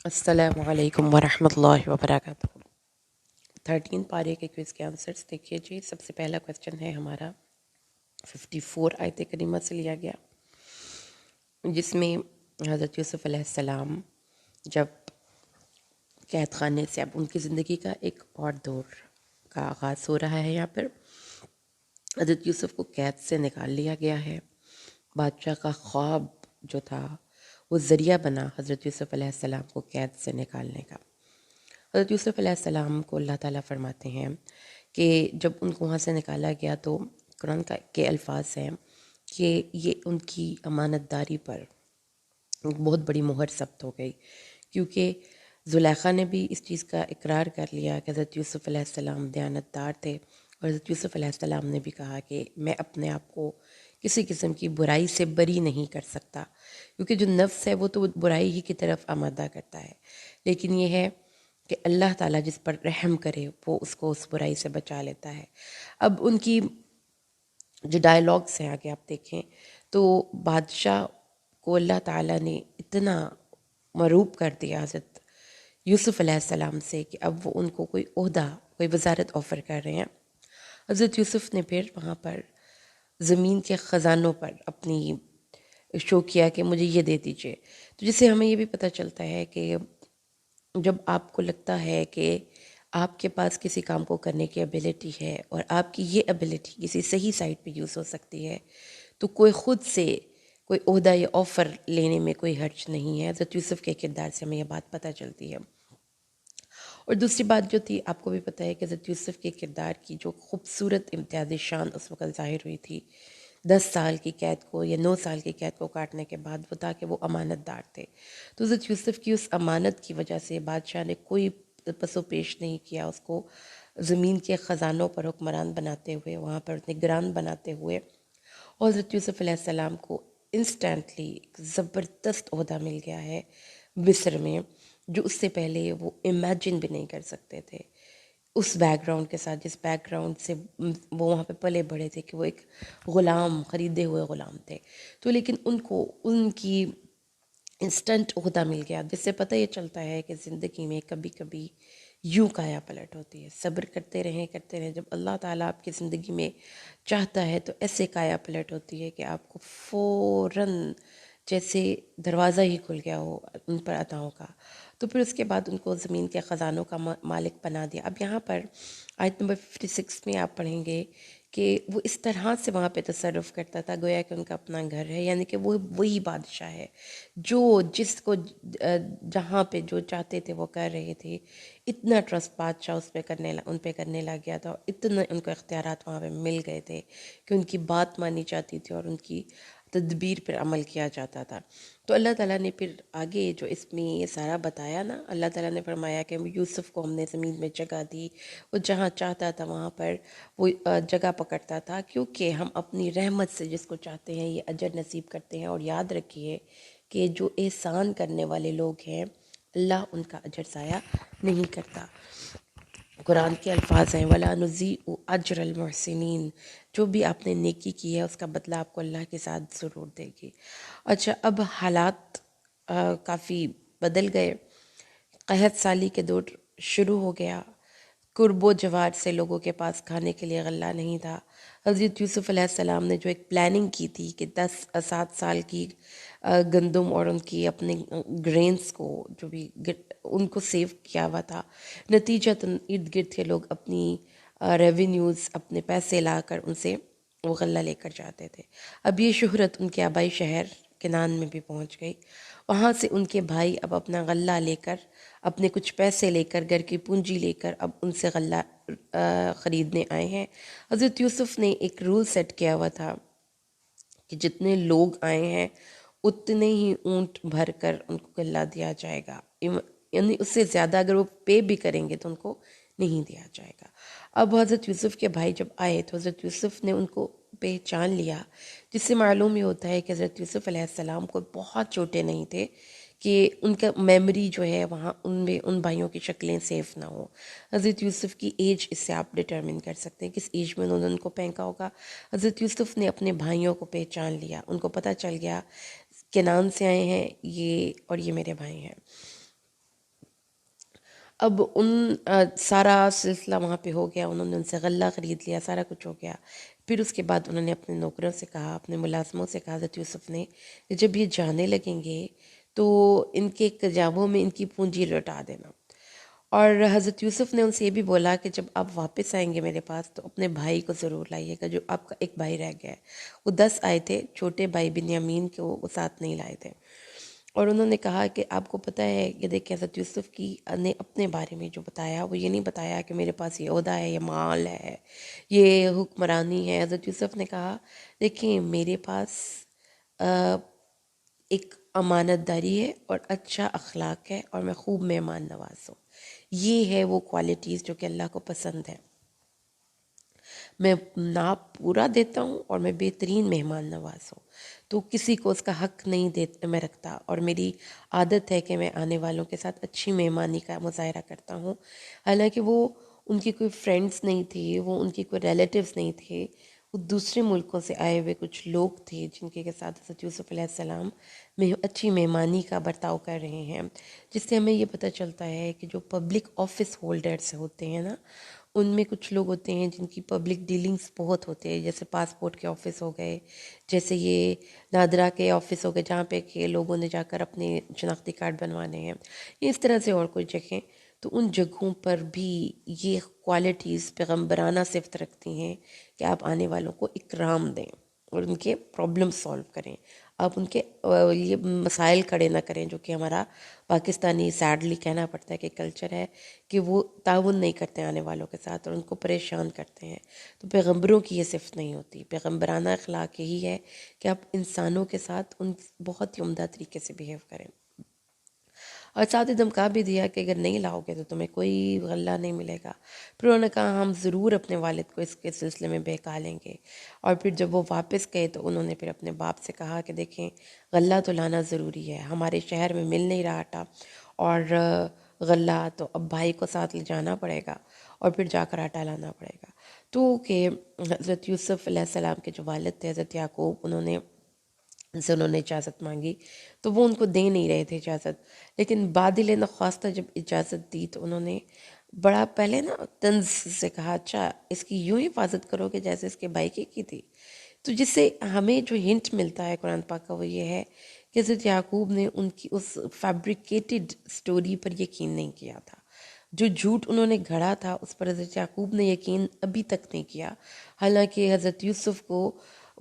السلام علیکم ورحمۃ اللہ وبرکاتہ۔ 13 پارے کے کوئز کے آنسرس دیکھیے جی۔ سب سے پہلا کویسچن ہے ہمارا 54 آیت کریمہ سے لیا گیا، جس میں حضرت یوسف علیہ السلام جب قید خانے سے اب ان کی زندگی کا ایک اور دور کا آغاز ہو رہا ہے، یہاں پر حضرت یوسف کو قید سے نکال لیا گیا ہے۔ بادشاہ کا خواب جو تھا وہ ذریعہ بنا حضرت یوسف علیہ السلام کو قید سے نکالنے کا۔ حضرت یوسف علیہ السلام کو اللہ تعالیٰ فرماتے ہیں کہ جب ان کو وہاں سے نکالا گیا تو قرآن کے الفاظ ہیں کہ یہ ان کی امانت داری پر ایک بہت بڑی مہر ثبت ہو گئی، کیونکہ زلیخا نے بھی اس چیز کا اقرار کر لیا کہ حضرت یوسف علیہ السلام دیانت دار تھے، اور حضرت یوسف علیہ السلام نے بھی کہا کہ میں اپنے آپ کو کسی قسم کی برائی سے بری نہیں کر سکتا، کیونکہ جو نفس ہے وہ تو برائی ہی کی طرف آمادہ کرتا ہے، لیکن یہ ہے کہ اللہ تعالیٰ جس پر رحم کرے وہ اس کو اس برائی سے بچا لیتا ہے۔ اب ان کی جو ڈائلاگس ہیں آگے آپ دیکھیں تو بادشاہ کو اللہ تعالیٰ نے اتنا مروب کر دیا حضرت یوسف علیہ السلام سے کہ اب وہ ان کو کوئی عہدہ، کوئی وزارت آفر کر رہے ہیں۔ حضرت یوسف نے پھر وہاں پر زمین کے خزانوں پر اپنی شو کیا کہ مجھے یہ دے دیجئے، تو جس سے ہمیں یہ بھی پتہ چلتا ہے کہ جب آپ کو لگتا ہے کہ آپ کے پاس کسی کام کو کرنے کی ایبیلٹی ہے اور آپ کی یہ ایبیلٹی کسی صحیح سائٹ پہ یوز ہو سکتی ہے، تو کوئی خود سے کوئی عہدہ یا آفر لینے میں کوئی حرج نہیں ہے۔ حضرت یوسف کے کردار سے ہمیں یہ بات پتہ چلتی ہے۔ اور دوسری بات جو تھی، آپ کو بھی پتہ ہے کہ حضرت یوسف کے کردار کی جو خوبصورت امتیازی شان اس وقت ظاہر ہوئی تھی 10 سال کی قید کو یا 9 سال کی قید کو کاٹنے کے بعد، وہ تھا کہ وہ امانت دار تھے۔ تو حضرت یوسف کی اس امانت کی وجہ سے بادشاہ نے کوئی پس و پیش نہیں کیا، اس کو زمین کے خزانوں پر حکمران بناتے ہوئے، وہاں پر نگران بناتے ہوئے، اور حضرت یوسف علیہ السلام کو انسٹنٹلی ایک زبردست عہدہ مل گیا ہے مصر میں، جو اس سے پہلے وہ امیجن بھی نہیں کر سکتے تھے، اس بیک گراؤنڈ کے ساتھ جس بیک گراؤنڈ سے وہ وہاں پہ پلے بڑھے تھے، کہ وہ ایک غلام، خریدے ہوئے غلام تھے۔ تو لیکن ان کو ان کی انسٹنٹ عہدہ مل گیا، جس سے پتہ یہ چلتا ہے کہ زندگی میں کبھی کبھی یوں کایا پلٹ ہوتی ہے۔ صبر کرتے رہیں، جب اللہ تعالیٰ آپ کی زندگی میں چاہتا ہے تو ایسے کایا پلٹ ہوتی ہے کہ آپ کو فوراً جیسے دروازہ ہی کھل گیا ہو ان پر عطاؤں کا۔ تو پھر اس کے بعد ان کو زمین کے خزانوں کا مالک بنا دیا۔ اب یہاں پر آیت نمبر 56 میں آپ پڑھیں گے کہ وہ اس طرح سے وہاں پہ تصرف کرتا تھا گویا کہ ان کا اپنا گھر ہے، یعنی کہ وہ وہی بادشاہ ہے جو جس کو جہاں پہ جو چاہتے تھے وہ کر رہے تھے۔ اتنا ٹرسٹ بادشاہ اس پہ ان پہ کرنے لگ گیا تھا، اور اتنا ان کو اختیارات وہاں پہ مل گئے تھے کہ ان کی بات مانی جاتی تھی اور ان کی تدبیر پر عمل کیا جاتا تھا۔ تو اللہ تعالیٰ نے پھر آگے جو اس میں یہ سارا بتایا نا، اللہ تعالیٰ نے فرمایا کہ یوسف کو ہم نے زمین میں جگہ دی، وہ جہاں چاہتا تھا وہاں پر وہ جگہ پکڑتا تھا، کیونکہ ہم اپنی رحمت سے جس کو چاہتے ہیں یہ اجر نصیب کرتے ہیں۔ اور یاد رکھیے کہ جو احسان کرنے والے لوگ ہیں اللہ ان کا اجر ضائع نہیں کرتا۔ قرآن کے الفاظ ہیں وَلَا نُضِيعُ أَجْرَ الْمُحْسِنِينَ، جو بھی آپ نے نیکی کی ہے اس کا بدلہ آپ کو اللہ کے ساتھ ضرور دے گی۔ اچھا، اب حالات کافی بدل گئے، قحط سالی کے دور شروع ہو گیا، قرب و جوار سے لوگوں کے پاس کھانے کے لیے غلہ نہیں تھا۔ حضرت یوسف علیہ السلام نے جو ایک پلاننگ کی تھی کہ 7 سال کی گندم اور ان کی اپنے گرینز کو جو بھی ان کو سیو کیا ہوا تھا، نتیجتاً ارد گرد کے لوگ اپنی ریونیوز، اپنے پیسے لا کر ان سے وہ غلہ لے کر جاتے تھے۔ اب یہ شہرت ان کے آبائی شہر کنعان میں بھی پہنچ گئی، وہاں سے ان کے بھائی اب اپنا غلہ لے کر، اپنے کچھ پیسے لے کر، گھر کی پونجی لے کر اب ان سے غلہ خریدنے آئے ہیں۔ حضرت یوسف نے ایک رول سیٹ کیا ہوا تھا کہ جتنے لوگ آئے ہیں اتنے ہی اونٹ بھر کر ان کو غلہ دیا جائے گا، یعنی اس سے زیادہ اگر وہ پے بھی کریں گے تو ان کو نہیں دیا جائے گا۔ اب حضرت یوسف کے بھائی جب آئے تو حضرت یوسف نے ان کو پہچان لیا، جس سے معلوم یہ ہوتا ہے کہ حضرت یوسف علیہ السلام کو بہت چھوٹے نہیں تھے کہ ان کا میموری جو ہے وہاں ان میں ان بھائیوں کی شکلیں سیف نہ ہوں۔ حضرت یوسف کی ایج اس سے آپ ڈٹرمن کر سکتے ہیں کس ایج میں انہوں نے ان کو پھینکا ہوگا۔ حضرت یوسف نے اپنے بھائیوں کو پہچان لیا، ان کو پتہ چل گیا کنعان سے آئے ہیں یہ اور یہ میرے بھائی ہیں۔ اب سارا سلسلہ وہاں پہ ہو گیا، انہوں نے ان سے غلہ خرید لیا، سارا کچھ ہو گیا. پھر اس کے بعد انہوں نے اپنے نوکروں سے کہا، اپنے ملازموں سے کہا حضرت یوسف نے کہ جب یہ جانے لگیں گے تو ان کے کجاووں میں ان کی پونجی لوٹا دینا. اور حضرت یوسف نے ان سے یہ بھی بولا کہ جب آپ واپس آئیں گے میرے پاس تو اپنے بھائی کو ضرور لائیے گا، جو آپ کا ایک بھائی رہ گیا ہے. وہ 10 آئے تھے، چھوٹے بھائی بنیامین کے وہ ساتھ نہیں لائے تھے. اور انہوں نے کہا کہ آپ کو پتہ ہے کہ دیکھیں حضرت یوسف کی نے اپنے بارے میں جو بتایا وہ یہ نہیں بتایا کہ میرے پاس یہ عہدہ ہے، یہ مال ہے، یہ حکمرانی ہے. حضرت یوسف نے کہا دیکھیں میرے پاس ایک امانت داری ہے اور اچھا اخلاق ہے اور میں خوب مہمان نواز ہوں. یہ ہے وہ کوالٹیز جو کہ اللہ کو پسند ہے. میں ناپ پورا دیتا ہوں اور میں بہترین مہمان نواز ہوں، تو کسی کو اس کا حق نہیں میں رکھتا. اور میری عادت ہے کہ میں آنے والوں کے ساتھ اچھی مہمانی کا مظاہرہ کرتا ہوں. حالانکہ وہ ان کی کوئی فرینڈز نہیں تھی، وہ ان کی کوئی ریلیٹیوز نہیں تھے، وہ دوسرے ملکوں سے آئے ہوئے کچھ لوگ تھے جن کے ساتھ حضرت یوسف علیہ السلام میں اچھی مہمانی کا برتاؤ کر رہے ہیں. جس سے ہمیں یہ پتہ چلتا ہے کہ جو پبلک آفس ہولڈرز ہوتے ہیں نا، ان میں کچھ لوگ ہوتے ہیں جن کی پبلک ڈیلنگز بہت ہوتے ہیں، جیسے پاسپورٹ کے آفس ہو گئے، جیسے یہ نادرا کے آفس ہو گئے جہاں پہ کہ لوگوں نے جا کر اپنے شناختی کارڈ بنوانے ہیں، اس طرح سے اور کوئی جگہیں. تو ان جگہوں پر بھی یہ کوالٹیز پیغمبرانہ صفت رکھتی ہیں کہ آپ آنے والوں کو اکرام دیں اور ان کے پرابلم سولو کریں. آپ ان کے یہ مسائل کھڑے نہ کریں، جو کہ ہمارا پاکستانی سیڈلی کہنا پڑتا ہے کہ کلچر ہے کہ وہ تعاون نہیں کرتے آنے والوں کے ساتھ اور ان کو پریشان کرتے ہیں. تو پیغمبروں کی یہ صفت نہیں ہوتی. پیغمبرانہ اخلاق یہی ہے کہ آپ انسانوں کے ساتھ ان بہت ہی عمدہ طریقے سے بیہیو کریں. اور ساتھ ہی دھمکا بھی دیا کہ اگر نہیں لاؤ گے تو تمہیں کوئی غلہ نہیں ملے گا. پھر انہوں نے کہا ہم ضرور اپنے والد کو اس کے سلسلے میں بہکا لیں گے. اور پھر جب وہ واپس گئے تو انہوں نے پھر اپنے باپ سے کہا کہ دیکھیں غلہ تو لانا ضروری ہے، ہمارے شہر میں مل نہیں رہا آٹا، اور غلہ تو اب بھائی کو ساتھ لے جانا پڑے گا اور پھر جا کر آٹا لانا پڑے گا. تو کہ حضرت یوسف علیہ السلام کے جو والد تھے حضرت یعقوب، انہوں نے اجازت مانگی تو وہ ان کو دے نہیں رہے تھے اجازت. لیکن بادل نخواستہ جب اجازت دی تو انہوں نے بڑا پہلے نا طنز سے کہا اچھا اس کی یوں حفاظت کرو کہ جیسے اس کے بھائی کی تھی. تو جس سے ہمیں جو ہنٹ ملتا ہے قرآن پاک کا وہ یہ ہے کہ حضرت یعقوب نے ان کی اس فیبریکیٹڈ سٹوری پر یقین نہیں کیا تھا. جو جھوٹ انہوں نے گھڑا تھا اس پر حضرت یعقوب نے یقین ابھی تک نہیں کیا. حالانکہ حضرت یوسف کو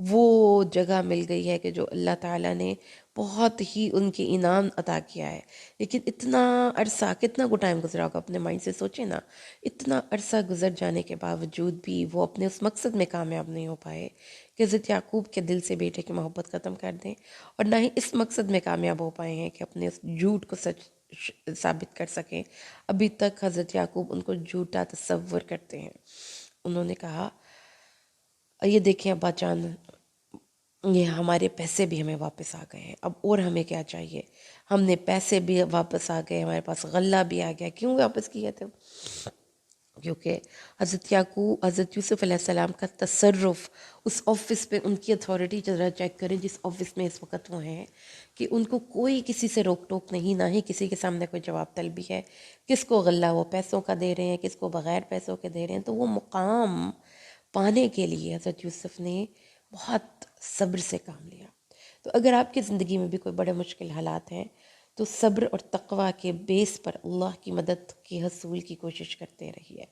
وہ جگہ مل گئی ہے کہ جو اللہ تعالیٰ نے بہت ہی ان کے انعام عطا کیا ہے. لیکن اتنا عرصہ، کتنا کو ٹائم گزرا ہوگا اپنے مائنڈ سے سوچیں نا، اتنا عرصہ گزر جانے کے باوجود بھی وہ اپنے اس مقصد میں کامیاب نہیں ہو پائے کہ حضرت یعقوب کے دل سے بیٹے کی محبت ختم کر دیں، اور نہ ہی اس مقصد میں کامیاب ہو پائے ہیں کہ اپنے اس جھوٹ کو سچ ثابت کر سکیں. ابھی تک حضرت یعقوب ان کو جھوٹا تصور کرتے ہیں. انہوں نے کہا یہ دیکھیں ابا جان، یہ ہمارے پیسے بھی ہمیں واپس آ گئے ہیں، اب اور ہمیں کیا چاہیے؟ ہم نے پیسے بھی واپس آ گئے، ہمارے پاس غلہ بھی آ گیا. کیوں واپس کیے تھے؟ کیونکہ حضرت یوسف علیہ السلام کا تصرف اس آفس پہ، ان کی اتھارٹی ذرا چیک کریں جس آفس میں اس وقت وہ ہیں، کہ ان کو کوئی کسی سے روک ٹوک نہیں، نہ ہی کسی کے سامنے کوئی جواب طلبی ہے. کس کو غلہ وہ پیسوں کا دے رہے ہیں، کس کو بغیر پیسوں کے دے رہے ہیں. تو وہ مقام پانے کے لیے حضرت یوسف نے بہت صبر سے کام لیا. تو اگر آپ کی زندگی میں بھی کوئی بڑے مشکل حالات ہیں تو صبر اور تقوی کے بیس پر اللہ کی مدد کی حصول کی کوشش کرتے رہیے.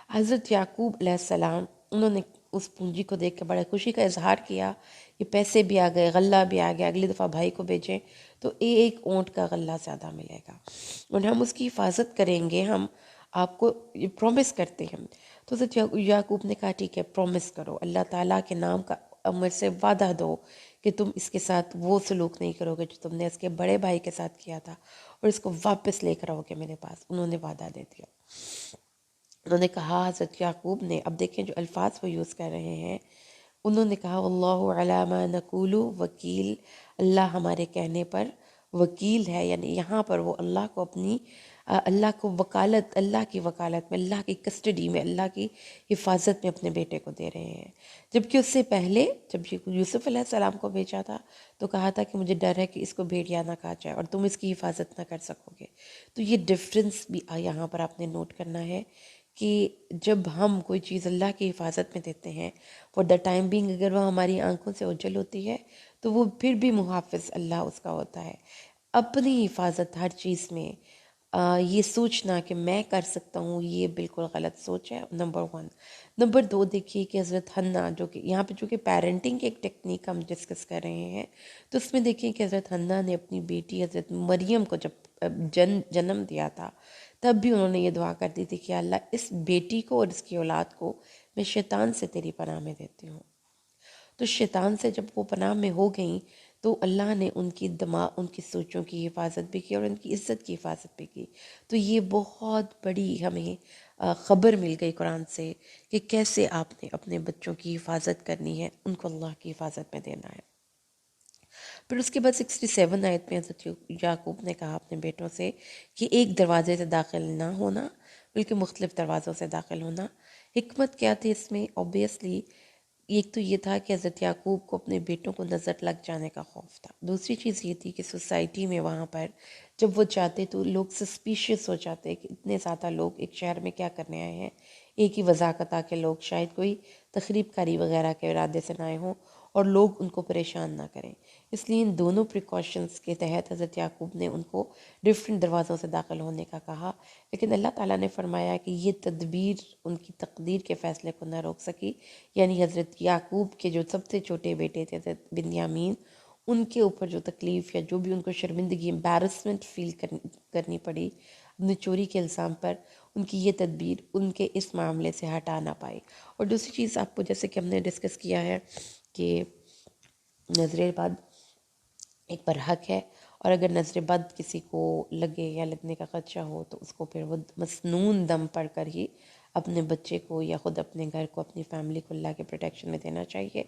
حضرت یعقوب علیہ السلام انہوں نے اس پونجی کو دیکھ کے بڑے خوشی کا اظہار کیا کہ پیسے بھی آ گئے، غلہ بھی آ گیا، اگلی دفعہ بھائی کو بھیجیں تو ایک اونٹ کا غلہ زیادہ ملے گا اور ہم اس کی حفاظت کریں گے، ہم آپ کو یہ پرومس کرتے ہیں. تو حضرت یعقوب نے کہا ٹھیک ہے پرومس کرو، اللہ تعالیٰ کے نام کا عمر سے وعدہ دو کہ تم اس کے ساتھ وہ سلوک نہیں کرو گے جو تم نے اس کے بڑے بھائی کے ساتھ کیا تھا، اور اس کو واپس لے کر آؤ گے میرے پاس. انہوں نے وعدہ دے دیا. انہوں نے کہا حضرت یعقوب نے، اب دیکھیں جو الفاظ وہ یوز کر رہے ہیں، انہوں نے کہا واللہ علی ما نقول وکیل، اللہ ہمارے کہنے پر وکیل ہے، یعنی یہاں پر وہ اللہ کو اپنی اللہ کو وکالت، اللہ کی وکالت میں، اللہ کی کسٹڈی میں، اللہ کی حفاظت میں اپنے بیٹے کو دے رہے ہیں. جبکہ اس سے پہلے جب یوسف علیہ السلام کو بھیجا تھا تو کہا تھا کہ مجھے ڈر ہے کہ اس کو بھیڑیا نہ کھا جائے اور تم اس کی حفاظت نہ کر سکو گے. تو یہ ڈفرنس بھی یہاں پر آپ نے نوٹ کرنا ہے کہ جب ہم کوئی چیز اللہ کی حفاظت میں دیتے ہیں، فار دا ٹائم بینگ اگر وہ ہماری آنکھوں سے اوجھل ہوتی ہے تو وہ پھر بھی محافظ اللہ اس کا ہوتا ہے. اپنی حفاظت ہر چیز میں یہ سوچنا کہ میں کر سکتا ہوں، یہ بالکل غلط سوچ ہے، نمبر 1. نمبر 2 دیکھیے کہ حضرت حنہ، جو کہ یہاں پہ چونکہ پیرنٹنگ کی ایک ٹیکنیک ہم ڈسکس کر رہے ہیں، تو اس میں دیکھیے کہ حضرت حنہ نے اپنی بیٹی حضرت مریم کو جب جنم دیا تھا تب بھی انہوں نے یہ دعا کر دی تھی کہ اللہ اس بیٹی کو اور اس کی اولاد کو میں شیطان سے تیری پناہ میں دیتی ہوں. تو شیطان سے جب وہ پناہ میں ہو گئیں تو اللہ نے ان کی دماغ، ان کی سوچوں کی حفاظت بھی کی اور ان کی عزت کی حفاظت بھی کی. تو یہ بہت بڑی ہمیں خبر مل گئی قرآن سے کہ کیسے آپ نے اپنے بچوں کی حفاظت کرنی ہے، ان کو اللہ کی حفاظت میں دینا ہے. پھر اس کے بعد 67 آیت میں حضرت یعقوب نے کہا اپنے بیٹوں سے کہ ایک دروازے سے داخل نہ ہونا بلکہ مختلف دروازوں سے داخل ہونا. حکمت کیا تھی اس میں؟ اوبیسلی ایک تو یہ تھا کہ حضرت یعقوب کو اپنے بیٹوں کو نظر لگ جانے کا خوف تھا. دوسری چیز یہ تھی کہ سوسائٹی میں وہاں پر جب وہ جاتے تو لوگ سسپیشیس ہو جاتے کہ اتنے زیادہ لوگ ایک شہر میں کیا کرنے آئے ہیں. ایک ہی وضاحت آ کے لوگ شاید کوئی تخریب کاری وغیرہ کے ارادے سے نہ آئے ہوں اور لوگ ان کو پریشان نہ کریں. اس لیے ان دونوں پریکاشنز کے تحت حضرت یعقوب نے ان کو ڈفرینٹ دروازوں سے داخل ہونے کا کہا. لیکن اللہ تعالیٰ نے فرمایا کہ یہ تدبیر ان کی تقدیر کے فیصلے کو نہ روک سکی. یعنی حضرت یعقوب کے جو سب سے چھوٹے بیٹے تھے حضرت بنیامین، ان کے اوپر جو تکلیف یا جو بھی ان کو شرمندگی، امبیرسمنٹ فیل کرنی پڑی اپنی چوری کے الزام پر، ان کی یہ تدبیر ان کے اس معاملے سے ہٹا نہ پائی. اور دوسری چیز آپ کو جیسے کہ ہم نے ڈسکس کیا ہے کہ نظر بد ایک برحق ہے، اور اگر نظر بد کسی کو لگے یا لگنے کا خدشہ ہو تو اس کو پھر وہ مسنون دم پڑھ کر ہی اپنے بچے کو یا خود اپنے گھر کو، اپنی فیملی کو اللہ کے پروٹیکشن میں دینا چاہیے.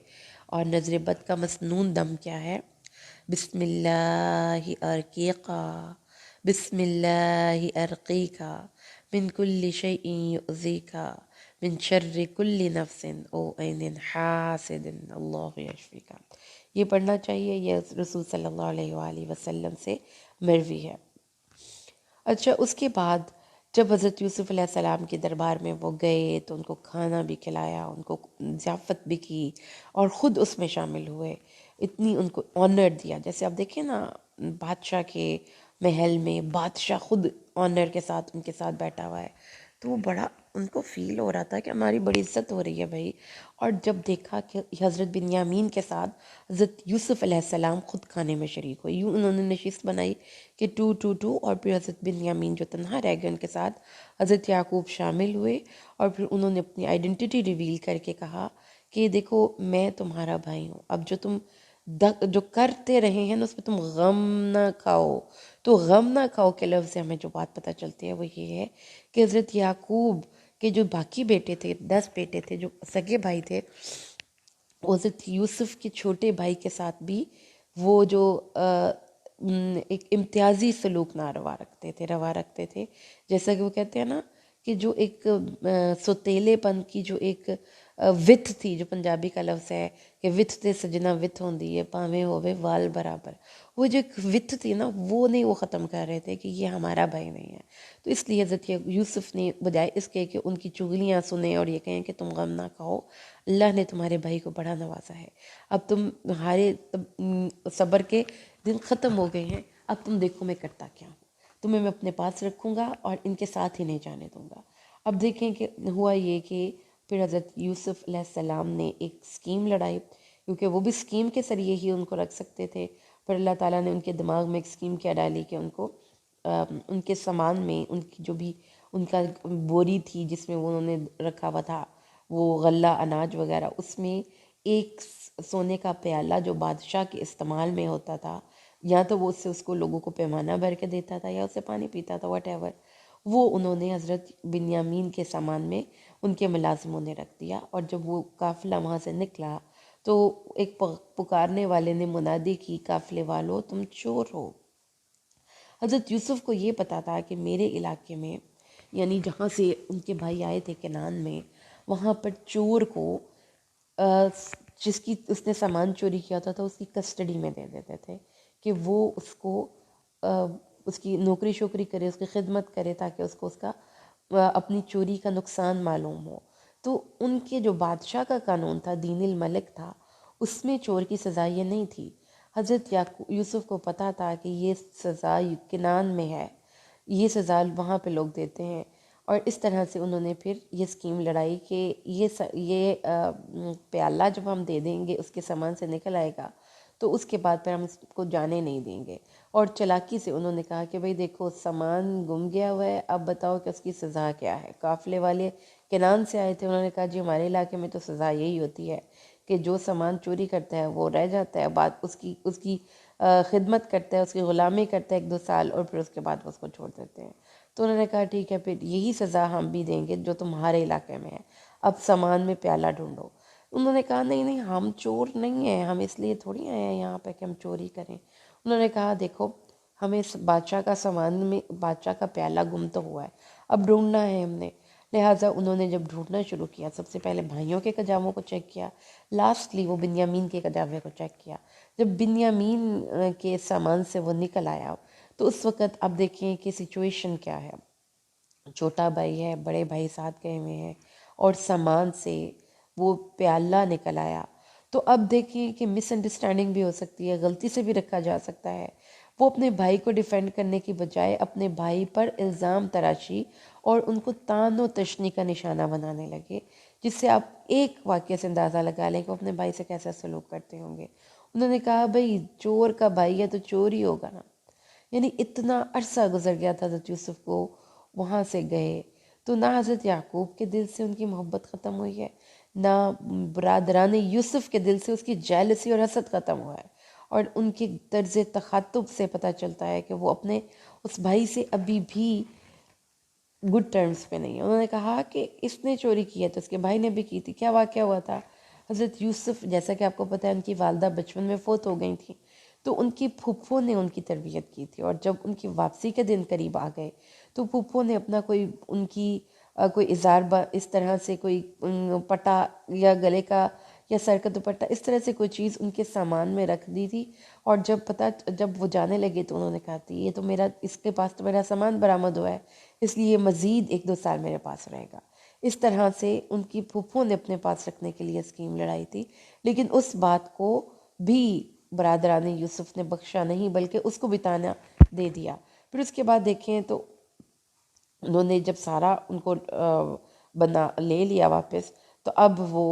اور نظر بد کا مسنون دم کیا ہے؟ بسم اللہ ارقیقا، بسم اللہ ارقیقا من کل شیء یؤذیکا من شر کل نفس او عین حاسد اللہ یشفیکا. یہ پڑھنا چاہیے، یہ رسول صلی اللہ علیہ وآلہ وسلم سے مروی ہے. اچھا، اس کے بعد جب حضرت یوسف علیہ السلام کے دربار میں وہ گئے تو ان کو کھانا بھی کھلایا، ان کو ضیافت بھی کی اور خود اس میں شامل ہوئے. اتنی ان کو آنر دیا. جیسے آپ دیکھیں نا بادشاہ کے محل میں بادشاہ خود آنر کے ساتھ ان کے ساتھ بیٹھا ہوا ہے، تو وہ بڑا ان کو فیل ہو رہا تھا کہ ہماری بڑی عزت ہو رہی ہے بھائی. اور جب دیکھا کہ حضرت بنیامین کے ساتھ حضرت یوسف علیہ السلام خود کھانے میں شریک ہوئے، یوں انہوں نے نشست بنائی کہ 2-2-2، اور پھر حضرت بنیامین جو تنہا رہ گئے ان کے ساتھ حضرت یعقوب شامل ہوئے، اور پھر انہوں نے اپنی آئیڈینٹی ریویل کر کے کہا کہ دیکھو میں تمہارا بھائی ہوں، اب جو تم جو کرتے رہے ہیں نا اس میں تم غم نہ کھاؤ. تو غم نہ کھاؤ کے لفظ سے ہمیں جو بات پتہ چلتی ہے وہ یہ ہے کہ حضرت یعقوب کے جو باقی بیٹے تھے، 10 بیٹے تھے جو سگے بھائی تھے، حضرت یوسف کے چھوٹے بھائی کے ساتھ بھی وہ جو ایک امتیازی سلوک نہ روا رکھتے تھے. جیسا کہ وہ کہتے ہیں نا کہ جو ایک سوتیلے پن کی جو ایک وتھ تھی، جو پنجابی کا لفظ ہے کہ وتھ تے سجنا وتھ ہوندی ہے پاویں ہووے وال برابر، وہ جو ایک وتھ تھی نا وہ نہیں، وہ ختم کر رہے تھے کہ یہ ہمارا بھائی نہیں ہے. تو اس لیے حضرت یوسف نے بجائے اس کے کہ ان کی چغلیاں سنیں اور یہ کہیں کہ تم غم نہ کھاؤ، اللہ نے تمہارے بھائی کو بڑا نوازا ہے، اب تمہارے صبر کے دن ختم ہو گئے ہیں، اب تم دیکھو میں کرتا کیا ہوں، تمہیں میں اپنے پاس رکھوں گا اور ان کے ساتھ ہی نہیں جانے دوں گا. اب دیکھیں کہ ہوا یہ کہ پھر حضرت یوسف علیہ السلام نے ایک سکیم لڑائی، کیونکہ وہ بھی سکیم کے ذریعے ہی ان کو رکھ سکتے تھے. پھر اللہ تعالیٰ نے ان کے دماغ میں ایک سکیم کیا ڈالی کہ ان کو ان کے سامان میں، ان کی جو بھی ان کا بوری تھی جس میں وہ انہوں نے رکھا ہوا تھا وہ غلہ اناج وغیرہ، اس میں ایک سونے کا پیالہ جو بادشاہ کے استعمال میں ہوتا تھا، یا تو وہ اس سے اس کو لوگوں کو پیمانہ بھر کے دیتا تھا یا اسے پانی پیتا تھا، واٹ ایور، وہ انہوں نے حضرت بنیامین کے سامان میں ان کے ملازموں نے رکھ دیا. اور جب وہ قافلہ وہاں سے نکلا تو ایک پکارنے والے نے منادی کی، قافلے والو تم چور ہو. حضرت یوسف کو یہ پتا تھا کہ میرے علاقے میں، یعنی جہاں سے ان کے بھائی آئے تھے کنعان میں، وہاں پر چور کو جس کی اس نے سامان چوری کیا ہوتا تھا اس کی کسٹڈی میں دے دیتے تھے کہ وہ اس کو اس کی نوکری شوکری کرے، اس کی خدمت کرے، تاکہ اس کو اس کا اپنی چوری کا نقصان معلوم ہو۔ تو ان کے جو بادشاہ کا قانون تھا، دین الملک تھا، اس میں چور کی سزا یہ نہیں تھی۔ حضرت یوسف کو پتہ تھا کہ یہ سزا کنعان میں ہے، یہ سزا وہاں پہ لوگ دیتے ہیں، اور اس طرح سے انہوں نے پھر یہ سکیم لڑائی کہ یہ پیالہ جب ہم دے دیں گے، اس کے سامان سے نکل آئے گا تو اس کے بعد پھر ہم اس کو جانے نہیں دیں گے۔ اور چلاکی سے انہوں نے کہا کہ بھئی دیکھو سامان گم گیا ہوا ہے، اب بتاؤ کہ اس کی سزا کیا ہے۔ قافلے والے کنعان سے آئے تھے، انہوں نے کہا جی ہمارے علاقے میں تو سزا یہی ہوتی ہے کہ جو سامان چوری کرتا ہے وہ رہ جاتا ہے، بعد اس کی خدمت کرتا ہے، اس کی غلامی کرتا ہے 1-2 سال، اور پھر اس کے بعد اس کو چھوڑ دیتے ہیں۔ تو انہوں نے کہا ٹھیک ہے، پھر یہی سزا ہم بھی دیں گے جو تمہارے علاقے میں ہے، اب سامان میں پیالہ ڈھونڈو۔ انہوں نے کہا نہیں نہیں، ہم چور نہیں ہیں، ہم اس لیے تھوڑی آئے ہیں یہاں پہ کہ ہم چوری کریں۔ انہوں نے کہا دیکھو ہمیں بادشاہ کا سامان میں بادشاہ کا پیالہ گم تو ہوا ہے، اب ڈھونڈنا ہے ہم نے۔ لہٰذا انہوں نے جب ڈھونڈنا شروع کیا، سب سے پہلے بھائیوں کے کجاووں کو چیک کیا، لاسٹلی وہ بنیامین کے کجاوے کو چیک کیا۔ جب بنیامین کے سامان سے وہ نکل آیا تو اس وقت اب دیکھیں کہ سچویشن کیا ہے۔ چھوٹا بھائی ہے، بڑے بھائی ساتھ گئے ہوئے ہیں، اور سامان سے وہ پیالہ نکل آیا۔ تو اب دیکھیں کہ مس انڈرسٹینڈنگ بھی ہو سکتی ہے، غلطی سے بھی رکھا جا سکتا ہے۔ وہ اپنے بھائی کو ڈیفینڈ کرنے کی بجائے اپنے بھائی پر الزام تراشی اور ان کو طعن و تشنی کا نشانہ بنانے لگے، جس سے آپ ایک واقعے سے اندازہ لگا لیں کہ وہ اپنے بھائی سے کیسا سلوک کرتے ہوں گے۔ انہوں نے کہا بھئی چور کا بھائی ہے تو چور ہی ہوگا نا۔ یعنی اتنا عرصہ گزر گیا تھا حضرت یوسف کو وہاں سے گئے، تو نہ حضرت یعقوب کے دل سے ان کی محبت ختم ہوئی ہے، نہ برادران یوسف کے دل سے اس کی جیلسی اور حسد ختم ہوا ہے، اور ان کے طرز تخاطب سے پتہ چلتا ہے کہ وہ اپنے اس بھائی سے ابھی بھی گڈ ٹرمز پہ نہیں ہے۔ انہوں نے کہا کہ اس نے چوری کی ہے تو اس کے بھائی نے بھی کی تھی۔ کیا واقعہ ہوا تھا؟ حضرت یوسف، جیسا کہ آپ کو پتہ ہے ان کی والدہ بچپن میں فوت ہو گئی تھیں، تو ان کی پھپھو نے ان کی تربیت کی تھی، اور جب ان کی واپسی کے دن قریب آ گئے تو پھپھو نے اپنا کوئی ان کی کوئی اظہار اس طرح سے کوئی پٹا یا گلے کا یا سر کا دوپٹہ اس طرح سے کوئی چیز ان کے سامان میں رکھ دی تھی، اور جب وہ جانے لگے تو انہوں نے کہا تھی یہ تو اس کے پاس تو میرا سامان برآمد ہوا ہے، اس لیے مزید 1-2 سال میرے پاس رہے گا۔ اس طرح سے ان کی پھپھو نے اپنے پاس رکھنے کے لیے اسکیم لڑائی تھی، لیکن اس بات کو بھی برادران یوسف نے بخشا نہیں، بلکہ اس کو بھی طعنہ دے دیا۔ پھر اس کے بعد دیکھیں تو انہوں نے جب سارا ان کو بنا لے لیا واپس، تو اب وہ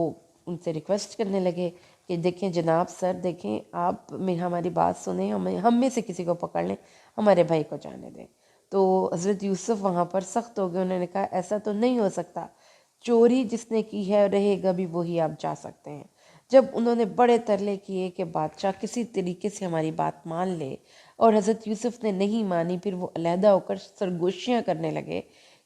ان سے ریکویسٹ کرنے لگے کہ دیکھیں جناب سر، دیکھیں آپ ہماری بات سنیں، ہم میں سے کسی کو پکڑ لیں، ہمارے بھائی کو جانے دیں۔ تو حضرت یوسف وہاں پر سخت ہو گئے، انہوں نے کہا ایسا تو نہیں ہو سکتا، چوری جس نے کی ہے رہے گا بھی وہی آپ جا سکتے ہیں۔ جب انہوں نے بڑے ترلے کیے کہ بادشاہ کسی طریقے سے ہماری بات مان لے، اور حضرت یوسف نے نہیں مانی، پھر وہ علیحدہ ہو کر سرگوشیاں کرنے لگے،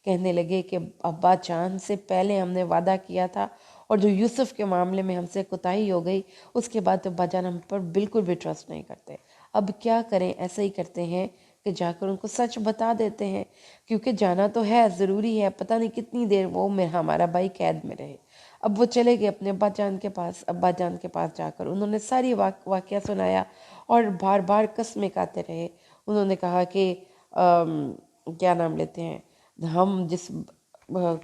کہنے لگے کہ ابا جان سے پہلے ہم نے وعدہ کیا تھا، اور جو یوسف کے معاملے میں ہم سے کوتاہی ہو گئی اس کے بعد ابا جان ہم پر بالکل بھی ٹرسٹ نہیں کرتے۔ اب کیا کریں، ایسا ہی کرتے ہیں کہ جا کر ان کو سچ بتا دیتے ہیں، کیونکہ جانا تو ہے، ضروری ہے، پتہ نہیں کتنی دیر وہ ہمارا بھائی قید میں رہے۔ اب وہ چلے گئے اپنے ابا جان کے پاس، ابا جان کے پاس جا کر انہوں نے ساری واقعہ سنایا، اور بار بار قسمیں کھاتے رہے۔ انہوں نے کہا کہ کیا نام لیتے ہیں، ہم جس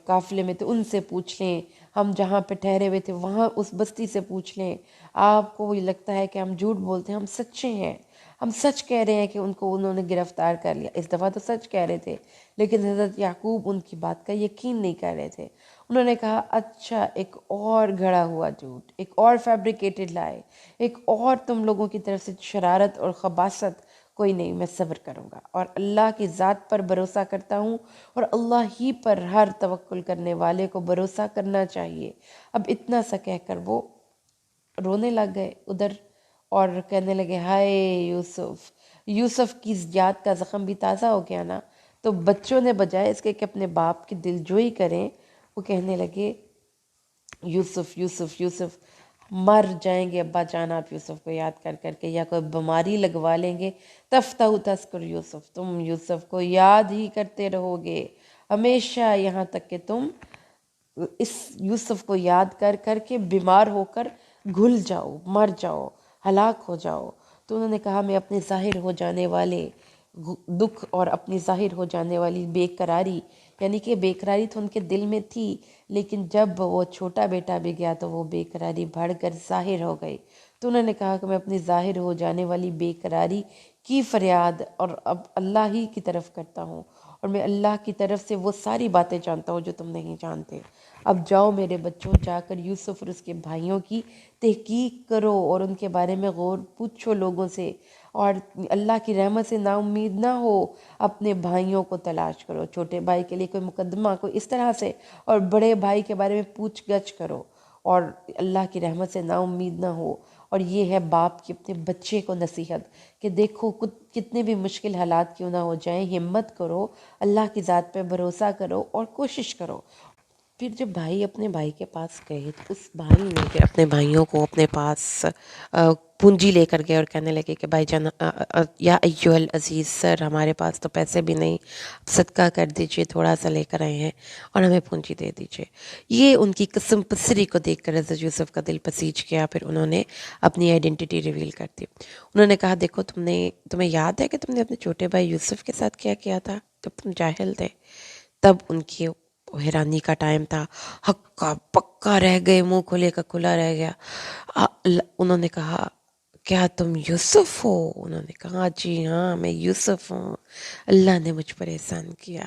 قافلے میں تھے ان سے پوچھ لیں، ہم جہاں پہ ٹھہرے ہوئے تھے وہاں اس بستی سے پوچھ لیں، آپ کو یہ لگتا ہے کہ ہم جھوٹ بولتے ہیں، ہم سچے ہیں، ہم سچ کہہ رہے ہیں کہ ان کو انہوں نے گرفتار کر لیا۔ اس دفعہ تو سچ کہہ رہے تھے، لیکن حضرت یعقوب ان کی بات کا یقین نہیں کر رہے تھے۔ انہوں نے کہا اچھا ایک اور گھڑا ہوا جھوٹ، ایک اور فیبریکیٹڈ لائے، ایک اور تم لوگوں کی طرف سے شرارت اور خباثت، کوئی نہیں، میں صبر کروں گا، اور اللہ کی ذات پر بھروسہ کرتا ہوں، اور اللہ ہی پر ہر توکل کرنے والے کو بھروسہ کرنا چاہیے۔ اب اتنا سا کہہ کر وہ رونے لگ گئے ادھر، اور کہنے لگے ہائے یوسف، یوسف کی یاد کا زخم بھی تازہ ہو گیا نا۔ تو بچوں نے بجائے اس کے کہ اپنے باپ کی دلجوئی کریں، وہ کہنے لگے یوسف یوسف یوسف، مر جائیں گے ابا جان آپ یوسف کو یاد کر کر کے، یا کوئی بیماری لگوا لیں گے، تفتح تذکر یوسف، تم یوسف کو یاد ہی کرتے رہو گے ہمیشہ، یہاں تک کہ تم اس یوسف کو یاد کر کر کے بیمار ہو کر گھل جاؤ، مر جاؤ، ہلاک ہو جاؤ۔ تو انہوں نے کہا میں اپنے ظاہر ہو جانے والے دکھ اور اپنی ظاہر ہو جانے والی بے قراری، یعنی کہ بے قراری تو ان کے دل میں تھی، لیکن جب وہ چھوٹا بیٹا بھی گیا تو وہ بے قراری بڑھ کر ظاہر ہو گئی۔ تو انہوں نے کہا کہ میں اپنی ظاہر ہو جانے والی بے قراری کی فریاد اور اب اللہ ہی کی طرف کرتا ہوں، اور میں اللہ کی طرف سے وہ ساری باتیں جانتا ہوں جو تم نہیں جانتے۔ اب جاؤ میرے بچوں، جا کر یوسف اور اس کے بھائیوں کی تحقیق کرو اور ان کے بارے میں غور پوچھو لوگوں سے، اور اللہ کی رحمت سے نا امید نہ ہو، اپنے بھائیوں کو تلاش کرو، چھوٹے بھائی کے لیے کوئی مقدمہ کوئی اس طرح سے، اور بڑے بھائی کے بارے میں پوچھ گچھ کرو، اور اللہ کی رحمت سے نا امید نہ ہو۔ اور یہ ہے باپ کی اپنے بچے کو نصیحت کہ دیکھو کتنے بھی مشکل حالات کیوں نہ ہو جائیں، ہمت کرو، اللہ کی ذات پہ بھروسہ کرو اور کوشش کرو۔ پھر جب بھائی اپنے بھائی کے پاس گئے تو اس بھائی نے پھر اپنے بھائیوں کو اپنے پاس پونجی لے کر گئے اور کہنے لگے کہ بھائی جان، یا ایھا العزیز، سر ہمارے پاس تو پیسے بھی نہیں، صدقہ کر دیجئے، تھوڑا سا لے کر آئے ہیں اور ہمیں پونجی دے دیجئے۔ یہ ان کی قسم پسری کو دیکھ کر حضرت یوسف کا دل پسیج گیا، پھر انہوں نے اپنی آئیڈینٹی ریویل کر دی۔ انہوں نے کہا دیکھو تمہیں یاد ہے کہ تم نے اپنے چھوٹے بھائی یوسف کے ساتھ کیا کیا تھا جب تم جاہل تھے؟ تب ان کی حیرانی کا ٹائم تھا، ہکا پکا رہ گئے، منہ کھلے کا کھلا رہ گیا۔ انہوں نے کہا کیا تم یوسف ہو؟ انہوں نے کہا جی ہاں میں یوسف ہوں، اللہ نے مجھ پر احسان کیا،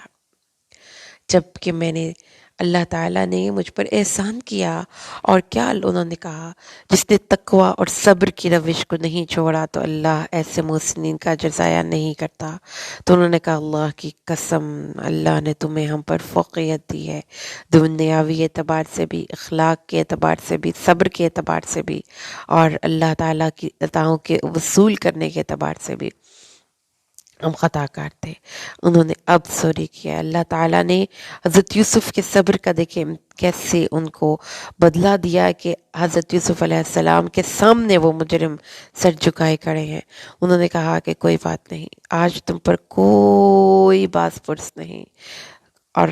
جب کہ میں نے اللہ تعالیٰ نے مجھ پر احسان کیا۔ اور کیا انہوں نے کہا جس نے تقوی اور صبر کی روش کو نہیں چھوڑا تو اللہ ایسے محسنین کا جزایا نہیں کرتا۔ تو انہوں نے کہا اللہ کی قسم، اللہ نے تمہیں ہم پر فوقیت دی ہے، دنیاوی اعتبار سے بھی، اخلاق کے اعتبار سے بھی، صبر کے اعتبار سے بھی، اور اللہ تعالیٰ کی عطاؤں کے وصول کرنے کے اعتبار سے بھی ہم خطا کار تھے۔ انہوں نے اب سوری کیا۔ اللہ تعالیٰ نے حضرت یوسف کے صبر کا دیکھیں کیسے ان کو بدلہ دیا کہ حضرت یوسف علیہ السلام کے سامنے وہ مجرم سر جھکائے کھڑے ہیں۔ انہوں نے کہا کہ کوئی بات نہیں، آج تم پر کوئی باز پرس نہیں، اور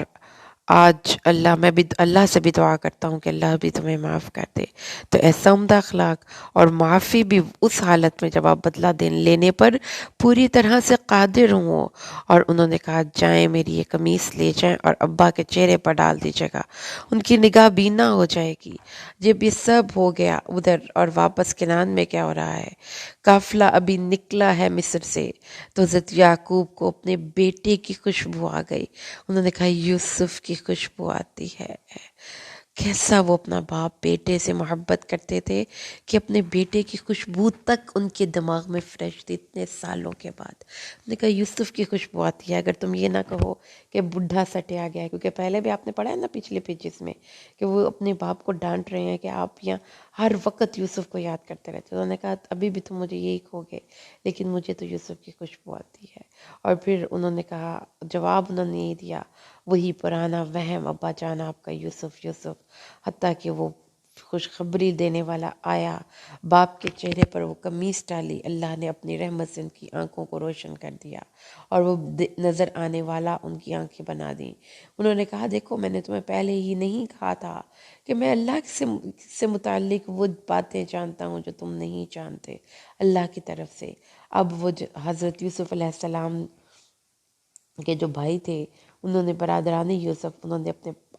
آج میں بھی اللہ سے بھی دعا کرتا ہوں کہ اللہ بھی تمہیں معاف کر دے۔ تو ایسا عمدہ اخلاق اور معافی بھی اس حالت میں جب آپ بدلہ لینے پر پوری طرح سے قادر ہوں۔ اور انہوں نے کہا جائیں میری یہ قمیص لے جائیں اور ابا کے چہرے پر ڈال دیجیے گا، ان کی نگاہ بینا ہو جائے گی۔ جب یہ سب ہو گیا ادھر، اور واپس کنعان میں کیا ہو رہا ہے، قافلہ ابھی نکلا ہے مصر سے، تو حضرت یعقوب کو اپنے بیٹے کی خوشبو آ گئی۔ انہوں نے کہا یوسف کی خوشبو آتی ہے۔ کیسا وہ اپنا باپ بیٹے سے محبت کرتے تھے کہ اپنے بیٹے کی خوشبو تک ان کے دماغ میں فریش تھی اتنے سالوں کے بعد۔ انہوں نے کہا یوسف کی خوشبو آتی ہے، اگر تم یہ نہ کہو کہ بڈھا سٹیا گیا ہے، کیونکہ پہلے بھی آپ نے پڑھا ہے نا پچھلے پیجز میں کہ وہ اپنے باپ کو ڈانٹ رہے ہیں کہ آپ یہاں ہر وقت یوسف کو یاد کرتے رہتے۔ انہوں نے کہا ابھی بھی تم مجھے یہی کہو گے، لیکن مجھے تو یوسف کی خوشبو آتی ہے۔ اور پھر انہوں نے کہا، جواب انہوں نے یہ دیا، وہی پرانا وہم، ابا جان آپ کا یوسف یوسف، حتیٰ کہ وہ خوشخبری دینے والا آیا، باپ کے چہرے پر وہ قمیص ڈالی، اللہ نے اپنی رحمت سے ان کی آنکھوں کو روشن کر دیا اور وہ نظر آنے والا ان کی آنکھیں بنا دیں۔ انہوں نے کہا دیکھو میں نے تمہیں پہلے ہی نہیں کہا تھا کہ میں اللہ سے متعلق وہ باتیں جانتا ہوں جو تم نہیں جانتے، اللہ کی طرف سے۔ اب وہ حضرت یوسف علیہ السلام کے جو بھائی تھے، انہوں نے برادران یوسف، انہوں نے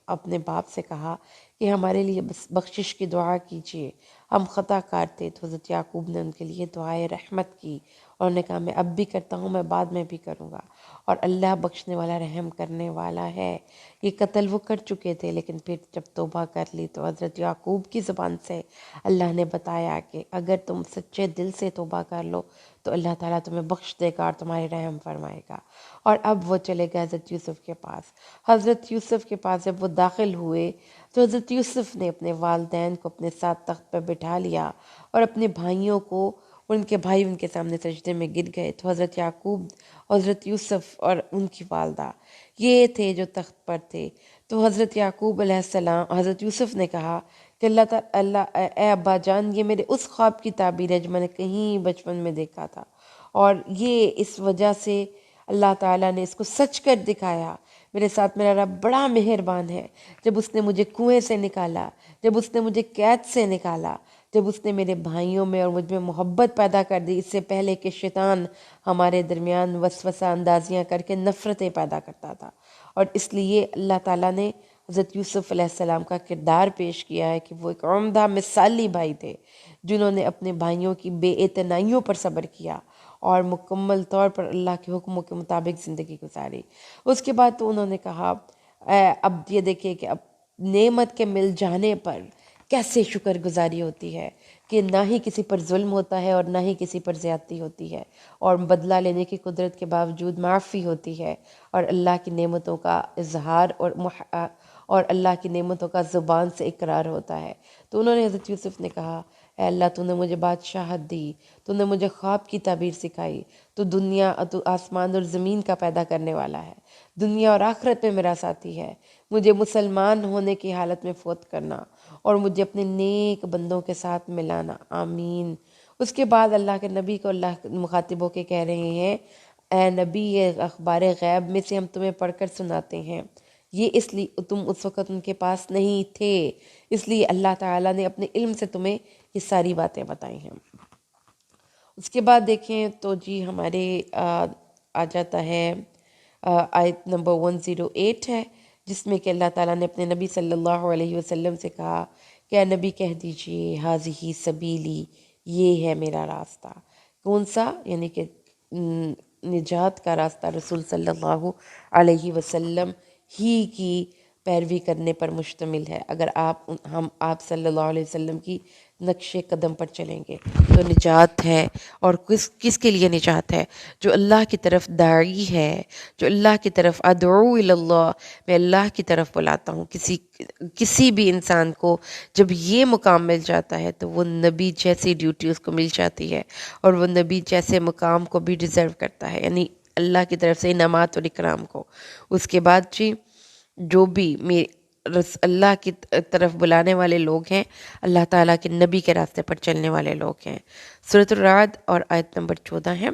اپنے باپ سے کہا کہ ہمارے لیے بخشش کی دعا کیجیے، ہم خطا کار تھے۔ تو حضرت یعقوب نے ان کے لیے دعائے رحمت کی، اور انہوں نے کہا میں اب بھی کرتا ہوں، میں بعد میں بھی کروں گا، اور اللہ بخشنے والا رحم کرنے والا ہے۔ یہ قتل وہ کر چکے تھے، لیکن پھر جب توبہ کر لی تو حضرت یعقوب کی زبان سے اللہ نے بتایا کہ اگر تم سچے دل سے توبہ کر لو تو اللہ تعالیٰ تمہیں بخش دے گا اور تمہارے رحم فرمائے گا۔ اور اب وہ چلے گئے حضرت یوسف کے پاس۔ حضرت یوسف کے پاس جب وہ داخل ہوئے تو حضرت یوسف نے اپنے والدین کو اپنے ساتھ تخت پہ بٹھا لیا، اور اپنے بھائیوں کو، ان کے بھائی ان کے سامنے سجدے میں گر گئے۔ تو حضرت یعقوب، حضرت یوسف اور ان کی والدہ یہ تھے جو تخت پر تھے۔ تو حضرت یعقوب علیہ السلام، حضرت یوسف نے کہا کہ اللہ اے ابا جان، یہ میرے اس خواب کی تعبیر ہے جو میں نے کہیں بچپن میں دیکھا تھا، اور یہ اس وجہ سے اللہ تعالیٰ نے اس کو سچ کر دکھایا۔ میرے ساتھ میرا رب بڑا مہربان ہے، جب اس نے مجھے کنویں سے نکالا، جب اس نے مجھے قید سے نکالا، جب اس نے میرے بھائیوں میں اور مجھ میں محبت پیدا کر دی، اس سے پہلے کہ شیطان ہمارے درمیان وسوسہ اندازیاں کر کے نفرتیں پیدا کرتا تھا۔ اور اس لیے اللہ تعالیٰ نے حضرت یوسف علیہ السلام کا کردار پیش کیا ہے کہ وہ ایک عمدہ مثالی بھائی تھے، جنہوں نے اپنے بھائیوں کی بے اعتنائیوں پر صبر کیا اور مکمل طور پر اللہ کے حکموں کے مطابق زندگی گزاری۔ اس کے بعد تو انہوں نے کہا اب یہ دیکھیں کہ اب نعمت کے مل جانے پر کیسے شکر گزاری ہوتی ہے، کہ نہ ہی کسی پر ظلم ہوتا ہے اور نہ ہی کسی پر زیادتی ہوتی ہے، اور بدلہ لینے کی قدرت کے باوجود معافی ہوتی ہے، اور اللہ کی نعمتوں کا اظہار اور اللہ کی نعمتوں کا زبان سے اقرار ہوتا ہے۔ تو انہوں نے حضرت یوسف نے کہا اے اللہ، تو نے مجھے بادشاہت دی، تو نے مجھے خواب کی تعبیر سکھائی، تو آسمان اور زمین کا پیدا کرنے والا ہے، دنیا اور آخرت میں میرا ساتھی ہے، مجھے مسلمان ہونے کی حالت میں فوت کرنا اور مجھے اپنے نیک بندوں کے ساتھ ملانا، آمین۔ اس کے بعد اللہ کے نبی کو اللہ مخاطب ہو کے کہہ رہے ہیں اے نبی، یہ اخبار غیب میں سے ہم تمہیں پڑھ کر سناتے ہیں، یہ اس لیے تم اس وقت ان کے پاس نہیں تھے، اس لیے اللہ تعالیٰ نے اپنے علم سے تمہیں یہ ساری باتیں بتائی ہیں۔ اس کے بعد دیکھیں تو جی ہمارے آ جاتا ہے آیت نمبر 108 ہے، جس میں کہ اللہ تعالیٰ نے اپنے نبی صلی اللہ علیہ وسلم سے کہا کہ اے نبی کہہ دیجئے حاذی سبیلی، یہ ہے میرا راستہ۔ کون سا؟ یعنی کہ نجات کا راستہ رسول صلی اللہ علیہ وسلم ہی کی پیروی کرنے پر مشتمل ہے۔ اگر آپ صلی اللہ علیہ وسلم کی نقش قدم پر چلیں گے تو نجات ہے۔ اور کس کے لیے نجات ہے؟ جو اللہ کی طرف داعی ہے، جو اللہ کی طرف ادعو الی اللہ، میں اللہ کی طرف بلاتا ہوں۔ کسی بھی انسان کو جب یہ مقام مل جاتا ہے تو وہ نبی جیسی ڈیوٹی اس کو مل جاتی ہے، اور وہ نبی جیسے مقام کو بھی ڈیزرو کرتا ہے، یعنی اللہ کی طرف سے انعامات اور اکرام کو۔ اس کے بعد جی جو بھی اللہ کی طرف بلانے والے لوگ ہیں، اللہ تعالیٰ کے نبی کے راستے پر چلنے والے لوگ ہیں۔ سورۃ الرعد اور آیت نمبر 14 ہے۔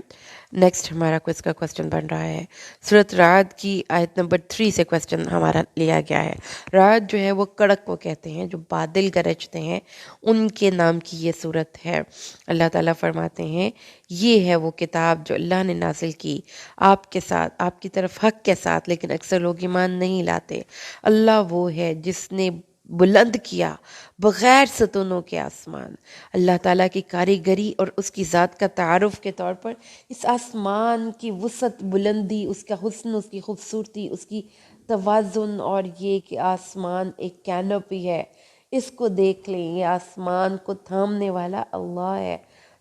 نیکسٹ ہمارا کوئز کا کوسچن بن رہا ہے، سورۃ رعد کی آیت نمبر 3 سے کوسچن ہمارا لیا گیا ہے۔ رعد جو ہے وہ کڑک کو کہتے ہیں، جو بادل گرجتے ہیں، ان کے نام کی یہ سورت ہے۔ اللہ تعالیٰ فرماتے ہیں یہ ہے وہ کتاب جو اللہ نے نازل کی آپ کے ساتھ، آپ کی طرف حق کے ساتھ، لیکن اکثر لوگ ایمان نہیں لاتے۔ اللہ وہ ہے جس نے بلند کیا بغیر ستونوں کے آسمان۔ اللہ تعالیٰ کی کاریگری اور اس کی ذات کا تعارف کے طور پر اس آسمان کی وسعت، بلندی، اس کا حسن، اس کی خوبصورتی، اس کی توازن، اور یہ کہ آسمان ایک کینوپی ہے، اس کو دیکھ لیں۔ یہ آسمان کو تھامنے والا اللہ ہے۔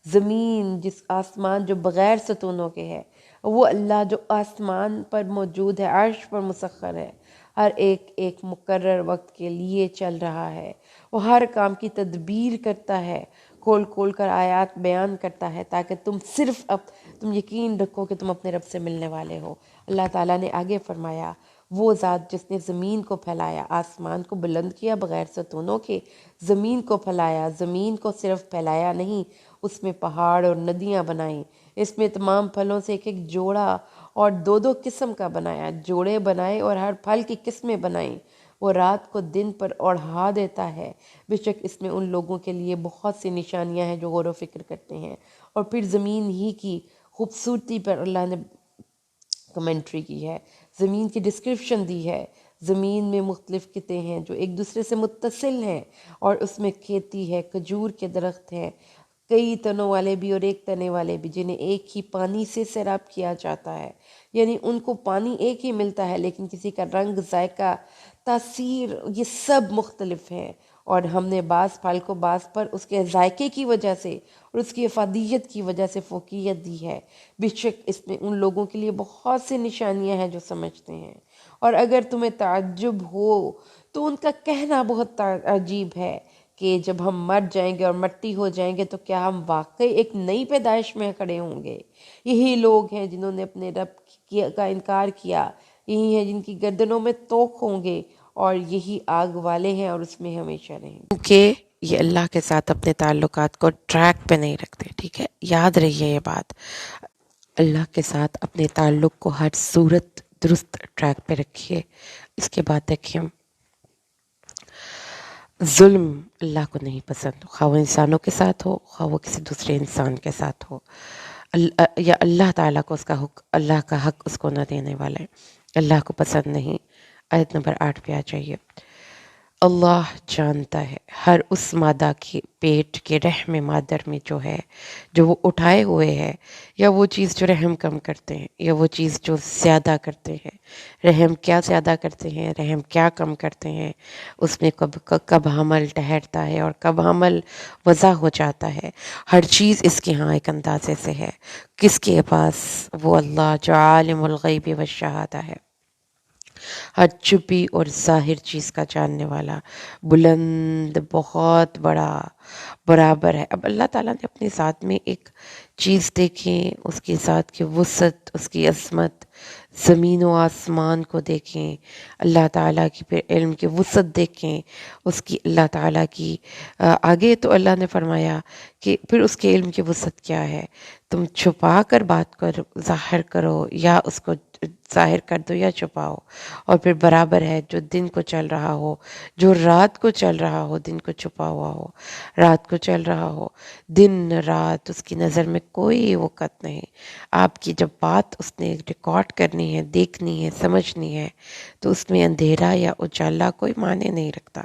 زمین، جس آسمان جو بغیر ستونوں کے ہے، وہ اللہ جو آسمان پر موجود ہے، عرش پر مسخر ہے، ہر ایک مقرر وقت کے لیے چل رہا ہے، وہ ہر کام کی تدبیر کرتا ہے، کھول کھول کر آیات بیان کرتا ہے تاکہ تم یقین رکھو کہ تم اپنے رب سے ملنے والے ہو۔ اللہ تعالیٰ نے آگے فرمایا وہ ذات جس نے زمین کو پھیلایا، آسمان کو بلند کیا بغیر ستونوں کے، زمین کو پھیلایا، زمین کو صرف پھیلایا نہیں، اس میں پہاڑ اور ندیاں بنائیں، اس میں تمام پھلوں سے ایک ایک جوڑا اور دو دو قسم کا بنایا، جوڑے بنائے اور ہر پھل کی قسمیں بنائیں۔ وہ رات کو دن پر اوڑھا دیتا ہے، بے شک اس میں ان لوگوں کے لیے بہت سی نشانیاں ہیں جو غور و فکر کرتے ہیں۔ اور پھر زمین ہی کی خوبصورتی پر اللہ نے کمنٹری کی ہے، زمین کی ڈسکرپشن دی ہے۔ زمین میں مختلف قطعے ہیں جو ایک دوسرے سے متصل ہیں، اور اس میں کھیتی ہے، کھجور کے درخت ہیں، کئی تنوں والے بھی اور ایک تنے والے بھی، جنہیں ایک ہی پانی سے سیراب کیا جاتا ہے، یعنی ان کو پانی ایک ہی ملتا ہے لیکن کسی کا رنگ، ذائقہ، تاثیر، یہ سب مختلف ہیں۔ اور ہم نے بعض پھل کو بعض پر اس کے ذائقے کی وجہ سے اور اس کی افادیت کی وجہ سے فوقیت دی ہے۔ بے شک اس میں ان لوگوں کے لیے بہت سی نشانیاں ہیں جو سمجھتے ہیں، اور اگر تمہیں تعجب ہو تو ان کا کہنا بہت عجیب ہے کہ جب ہم مر جائیں گے اور مٹی ہو جائیں گے تو کیا ہم واقعی ایک نئی پیدائش میں کھڑے ہوں گے؟ یہی لوگ ہیں جنہوں نے اپنے رب کا انکار کیا، یہی ہیں جن کی گردنوں میں توق ہوں گے اور یہی آگ والے ہیں اور اس میں ہمیشہ رہیں گے، کیونکہ یہ اللہ کے ساتھ اپنے تعلقات کو ٹریک پہ نہیں رکھتے. ٹھیک ہے، یاد رہیے یہ بات. اللہ کے ساتھ اپنے تعلق کو ہر صورت درست ٹریک پہ رکھیے. اس کے بعد دیکھیں، ظلم اللہ کو نہیں پسند، خواہ وہ انسانوں کے ساتھ ہو، خواہ وہ کسی دوسرے انسان کے ساتھ ہو. یا اللہ تعالیٰ کو اس کا حق، اللہ کا حق اس کو نہ دینے والے اللہ کو پسند نہیں. آیت نمبر 8 پہ آ جائیے. اللہ جانتا ہے ہر اس مادہ کے پیٹ کے رحم مادر میں جو ہے، جو وہ اٹھائے ہوئے ہے، یا وہ چیز جو رحم کم کرتے ہیں، یا وہ چیز جو زیادہ کرتے ہیں. رحم کیا زیادہ کرتے ہیں، رحم کیا کم کرتے ہیں، اس میں کب حمل ٹھہرتا ہے اور کب حمل وضع ہو جاتا ہے. ہر چیز اس کے ہاں ایک اندازے سے ہے. کس کے پاس؟ وہ اللہ جو عالم الغیب والشہادہ ہے، ہر چھپی اور ظاہر چیز کا جاننے والا، بلند، بہت بڑا، برابر ہے. اب اللہ تعالیٰ نے اپنی ذات میں ایک چیز دیکھیں، اس کی ذات کی وسعت، اس کی عظمت، زمین و آسمان کو دیکھیں، اللہ تعالیٰ کی پھر علم کی وسعت دیکھیں، اس کی اللہ تعالیٰ کی آگے تو اللہ نے فرمایا کہ پھر اس کے علم کی وسعت کیا ہے. تم چھپا کر بات کرو، ظاہر کرو، یا اس کو ظاہر کر دو یا چھپاؤ. اور پھر برابر ہے جو دن کو چل رہا ہو، جو رات کو چل رہا ہو، دن کو چھپا ہوا ہو، رات کو چل رہا ہو. دن رات اس کی نظر میں کوئی وقت نہیں. آپ کی جب بات اس نے ریکارڈ کرنی ہے، دیکھنی ہے، سمجھنی ہے، تو اس میں اندھیرا یا اجالا کوئی معنی نہیں رکھتا.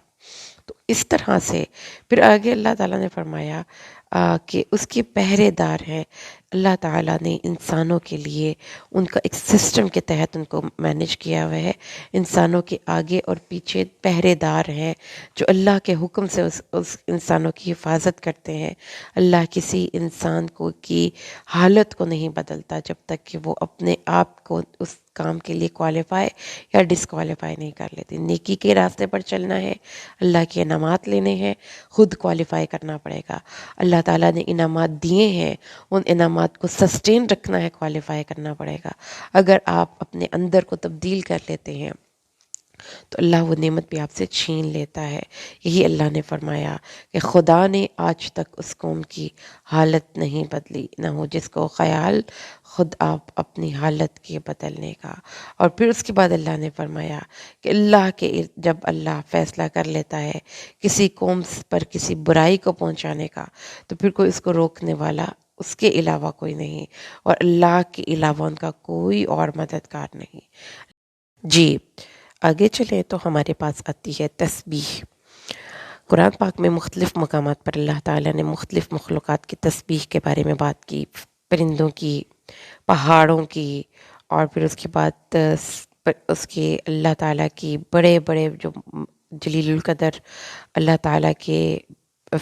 تو اس طرح سے پھر آگے اللہ تعالیٰ نے فرمایا کہ اس کے پہرے دار ہیں. اللہ تعالیٰ نے انسانوں کے لیے ان کا ایک سسٹم کے تحت ان کو مینیج کیا ہوا ہے. انسانوں کے آگے اور پیچھے پہرے دار ہیں جو اللہ کے حکم سے اس انسانوں کی حفاظت کرتے ہیں. اللہ کسی انسان کو کی حالت کو نہیں بدلتا جب تک کہ وہ اپنے آپ کو اس کام کے لیے کوالیفائی یا ڈسکوالیفائی نہیں کر لیتے. نیکی کے راستے پر چلنا ہے، اللہ کے انعامات لینے ہیں، خود کوالیفائی کرنا پڑے گا. اللہ تعالیٰ نے انعامات دیے ہیں، ان انعامات کو سسٹین رکھنا ہے، کوالیفائی کرنا پڑے گا. اگر آپ اپنے اندر کو تبدیل کر لیتے ہیں تو اللہ وہ نعمت بھی آپ سے چھین لیتا ہے. یہی اللہ نے فرمایا کہ خدا نے آج تک اس قوم کی حالت نہیں بدلی، نہ ہو جس کو خیال خود آپ اپنی حالت کے بدلنے کا. اور پھر اس کے بعد اللہ نے فرمایا کہ اللہ کے جب اللہ فیصلہ کر لیتا ہے کسی قوم پر کسی برائی کو پہنچانے کا، تو پھر کوئی اس کو روکنے والا اس کے علاوہ کوئی نہیں، اور اللہ کے علاوہ ان کا کوئی اور مددگار نہیں. جی آگے چلیں تو ہمارے پاس آتی ہے تسبیح. قرآن پاک میں مختلف مقامات پر اللہ تعالیٰ نے مختلف مخلوقات کی تسبیح کے بارے میں بات کی، پرندوں کی، پہاڑوں کی، اور پھر اس کے بعد اس کے اللہ تعالیٰ کی بڑے بڑے جو جلیل القدر اللہ تعالیٰ کے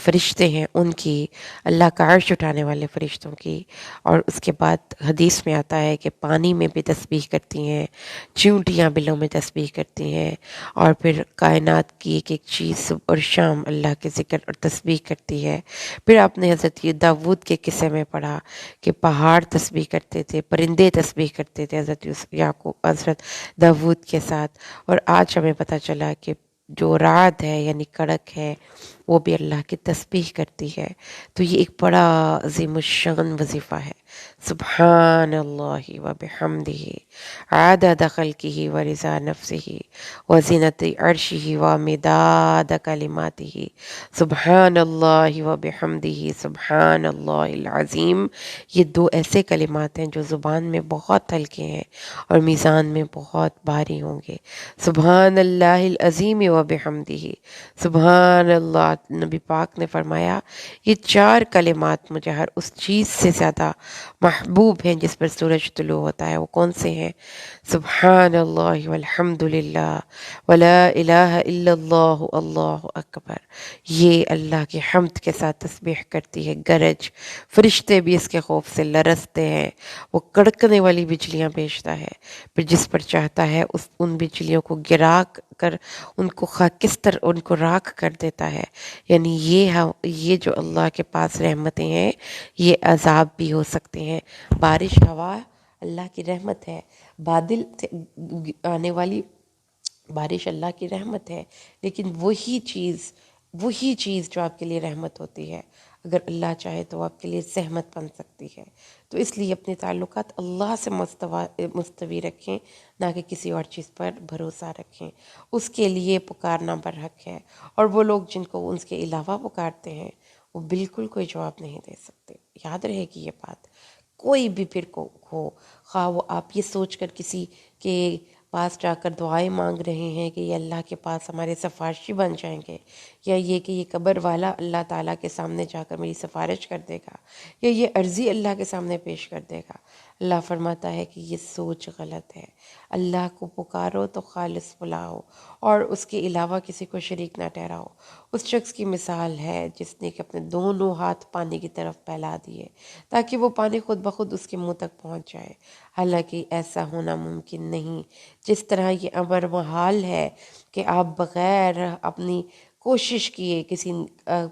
فرشتے ہیں ان کی، اللہ کا عرش اٹھانے والے فرشتوں کی. اور اس کے بعد حدیث میں آتا ہے کہ پانی میں بھی تسبیح کرتی ہیں، چیونٹیاں بلوں میں تسبیح کرتی ہیں، اور پھر کائنات کی ایک ایک چیز صبح اور شام اللہ کے ذکر اور تسبیح کرتی ہے. پھر آپ نے حضرت داود کے قصے میں پڑھا کہ پہاڑ تسبیح کرتے تھے، پرندے تسبیح کرتے تھے حضرت داود کے ساتھ. اور آج ہمیں پتہ چلا کہ جو رعد ہے یعنی کڑک ہے وہ بھی اللہ کی تسبیح کرتی ہے. تو یہ ایک بڑا عظیم الشان وظیفہ ہے. سبحان اللہ و بحمدہ عدد خلقہ و رضا نفسہ و زینت عرشہ و مداد کلماتہ. سبحان اللہ و بحمدہ سبحان اللہ العظیم. یہ دو ایسے کلمات ہیں جو زبان میں بہت ہلکے ہیں اور میزان میں بہت بھاری ہوں گے. سبحان اللہ العظیم و بحمدہ، سبحان اللہ. نبی پاک نے فرمایا یہ چار کلمات مجھے ہر اس چیز سے زیادہ محبوب ہیں جس پر سورج طلوع ہوتا ہے. وہ کون سے ہیں؟ سبحان اللہ والحمد للہ ولا الہ الا اللہ اللہ اکبر. یہ اللہ کی حمد کے ساتھ تسبیح کرتی ہے. گرج، فرشتے بھی اس کے خوف سے لرزتے ہیں. وہ کڑکنے والی بجلیاں بھیجتا ہے، پھر جس پر چاہتا ہے ان بجلیوں کو گرا کر ان کو خاکستر، ان کو راکھ کر دیتا ہے. یعنی یہ جو اللہ کے پاس رحمتیں ہیں یہ عذاب بھی ہو سکتے ہیں. بارش، ہوا اللہ کی رحمت ہے. بادل سے آنے والی بارش اللہ کی رحمت ہے، لیکن وہی چیز جو آپ کے لیے رحمت ہوتی ہے، اگر اللہ چاہے تو وہ آپ کے لیے زحمت بن سکتی ہے۔ تو اس لیے اپنے تعلقات اللہ سے مستوی رکھیں، نہ کہ کسی اور چیز پر بھروسہ رکھیں۔ اس کے لیے پکارنا برحق ہے، اور وہ لوگ جن کو اس کے علاوہ پکارتے ہیں وہ بالکل کوئی جواب نہیں دے سکتے۔ یاد رہے گی یہ بات، کوئی بھی پھر کو ہو، خواہ وہ آپ یہ سوچ کر کسی کے پاس جا کر دعائیں مانگ رہے ہیں کہ یہ اللہ کے پاس ہمارے سفارشی بن جائیں گے، یا یہ کہ یہ قبر والا اللہ تعالیٰ کے سامنے جا کر میری سفارش کر دے گا، یا یہ عرضی اللہ کے سامنے پیش کر دے گا۔ اللہ فرماتا ہے کہ یہ سوچ غلط ہے۔ اللہ کو پکارو تو خالص بلاؤ، اور اس کے علاوہ کسی کو شریک نہ ٹھہراؤ۔ اس شخص کی مثال ہے جس نے کہ اپنے دونوں ہاتھ پانی کی طرف پھیلا دیے تاکہ وہ پانی خود بخود اس کے منہ تک پہنچ جائے، حالانکہ ایسا ہونا ممکن نہیں۔ جس طرح یہ امر محال ہے کہ آپ بغیر اپنی کوشش کیے کسی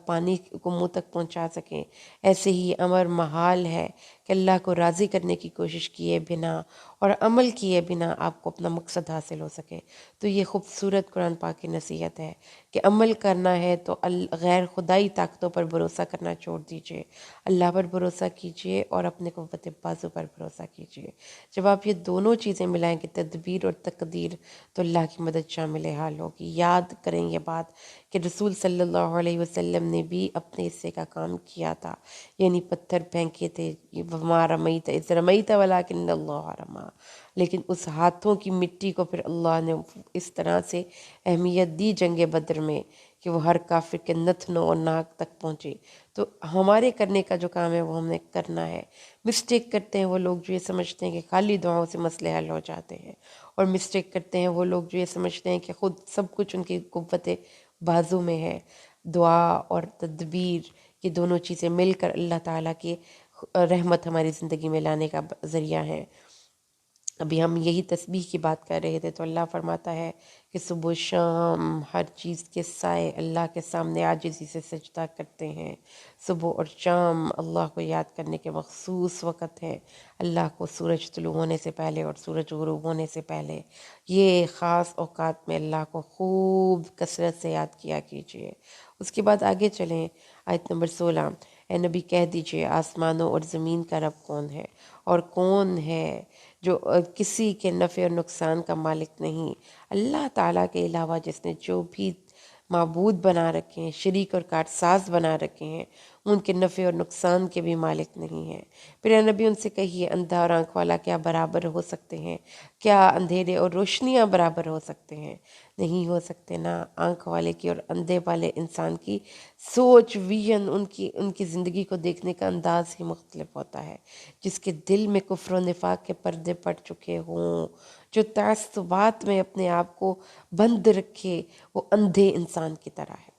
پانی کو منہ تک پہنچا سکیں، ایسے ہی یہ امر محال ہے کہ اللہ کو راضی کرنے کی کوشش کیے بنا اور عمل کیے بنا آپ کو اپنا مقصد حاصل ہو سکے۔ تو یہ خوبصورت قرآن پاک کی نصیحت ہے کہ عمل کرنا ہے تو غیر خدائی طاقتوں پر بھروسہ کرنا چھوڑ دیجئے، اللہ پر بھروسہ کیجئے اور اپنے قوت بازو پر بھروسہ کیجئے۔ جب آپ یہ دونوں چیزیں ملائیں گے، تدبیر اور تقدیر، تو اللہ کی مدد شامل حال ہوگی۔ یاد کریں یہ بات کہ رسول صلی اللہ علیہ وسلم نے بھی اپنے حصے کا کام کیا تھا، یعنی پتھر پھینکے تھے، وما رمیت اذ رمیت ولکن اللہ رمی، لیکن اس ہاتھوں کی مٹی کو پھر اللہ نے اس طرح سے اہمیت دی جنگ بدر میں کہ وہ ہر کافر کے نتنوں اور ناک تک پہنچے۔ تو ہمارے کرنے کا جو کام ہے وہ ہم نے کرنا ہے۔ مسٹیک کرتے ہیں وہ لوگ جو یہ سمجھتے ہیں کہ خالی دعاؤں سے مسئلے حل ہو جاتے ہیں، اور مسٹیک کرتے ہیں وہ لوگ جو یہ سمجھتے ہیں کہ خود سب کچھ ان کی قوت بازو میں ہے۔ دعا اور تدبیر، یہ دونوں چیزیں مل کر اللہ تعالیٰ کی رحمت ہماری زندگی میں لانے کا ذریعہ ہے۔ ابھی ہم یہی تسبیح کی بات کر رہے تھے، تو اللہ فرماتا ہے کہ صبح و شام ہر چیز کے سائے اللہ کے سامنے عاجزی سے سجدہ کرتے ہیں۔ صبح اور شام اللہ کو یاد کرنے کے مخصوص وقت ہے۔ اللہ کو سورج طلوع ہونے سے پہلے اور سورج غروب ہونے سے پہلے، یہ خاص اوقات میں اللہ کو خوب کثرت سے یاد کیا کیجیے۔ اس کے بعد آگے چلیں، آیت نمبر 16۔ اے نبی کہہ دیجئے، آسمانوں اور زمین کا رب کون ہے، اور کون ہے جو کسی کے نفع اور نقصان کا مالک نہیں؟ اللہ تعالیٰ کے علاوہ جس نے جو بھی معبود بنا رکھے ہیں، شریک اور کارساز بنا رکھے ہیں، ان کے نفع اور نقصان کے بھی مالک نہیں ہیں۔ پھر اے نبی ان سے کہیے، اندھا اور آنکھ والا کیا برابر ہو سکتے ہیں؟ کیا اندھیرے اور روشنیاں برابر ہو سکتے ہیں؟ نہیں ہو سکتے نا۔ آنکھ والے کی اور اندھے والے انسان کی سوچ، ویژن، ان کی زندگی کو دیکھنے کا انداز ہی مختلف ہوتا ہے۔ جس کے دل میں کفر و نفاق کے پردے پڑ چکے ہوں، جو تعصبات میں اپنے آپ کو بند رکھے، وہ اندھے انسان کی طرح ہے۔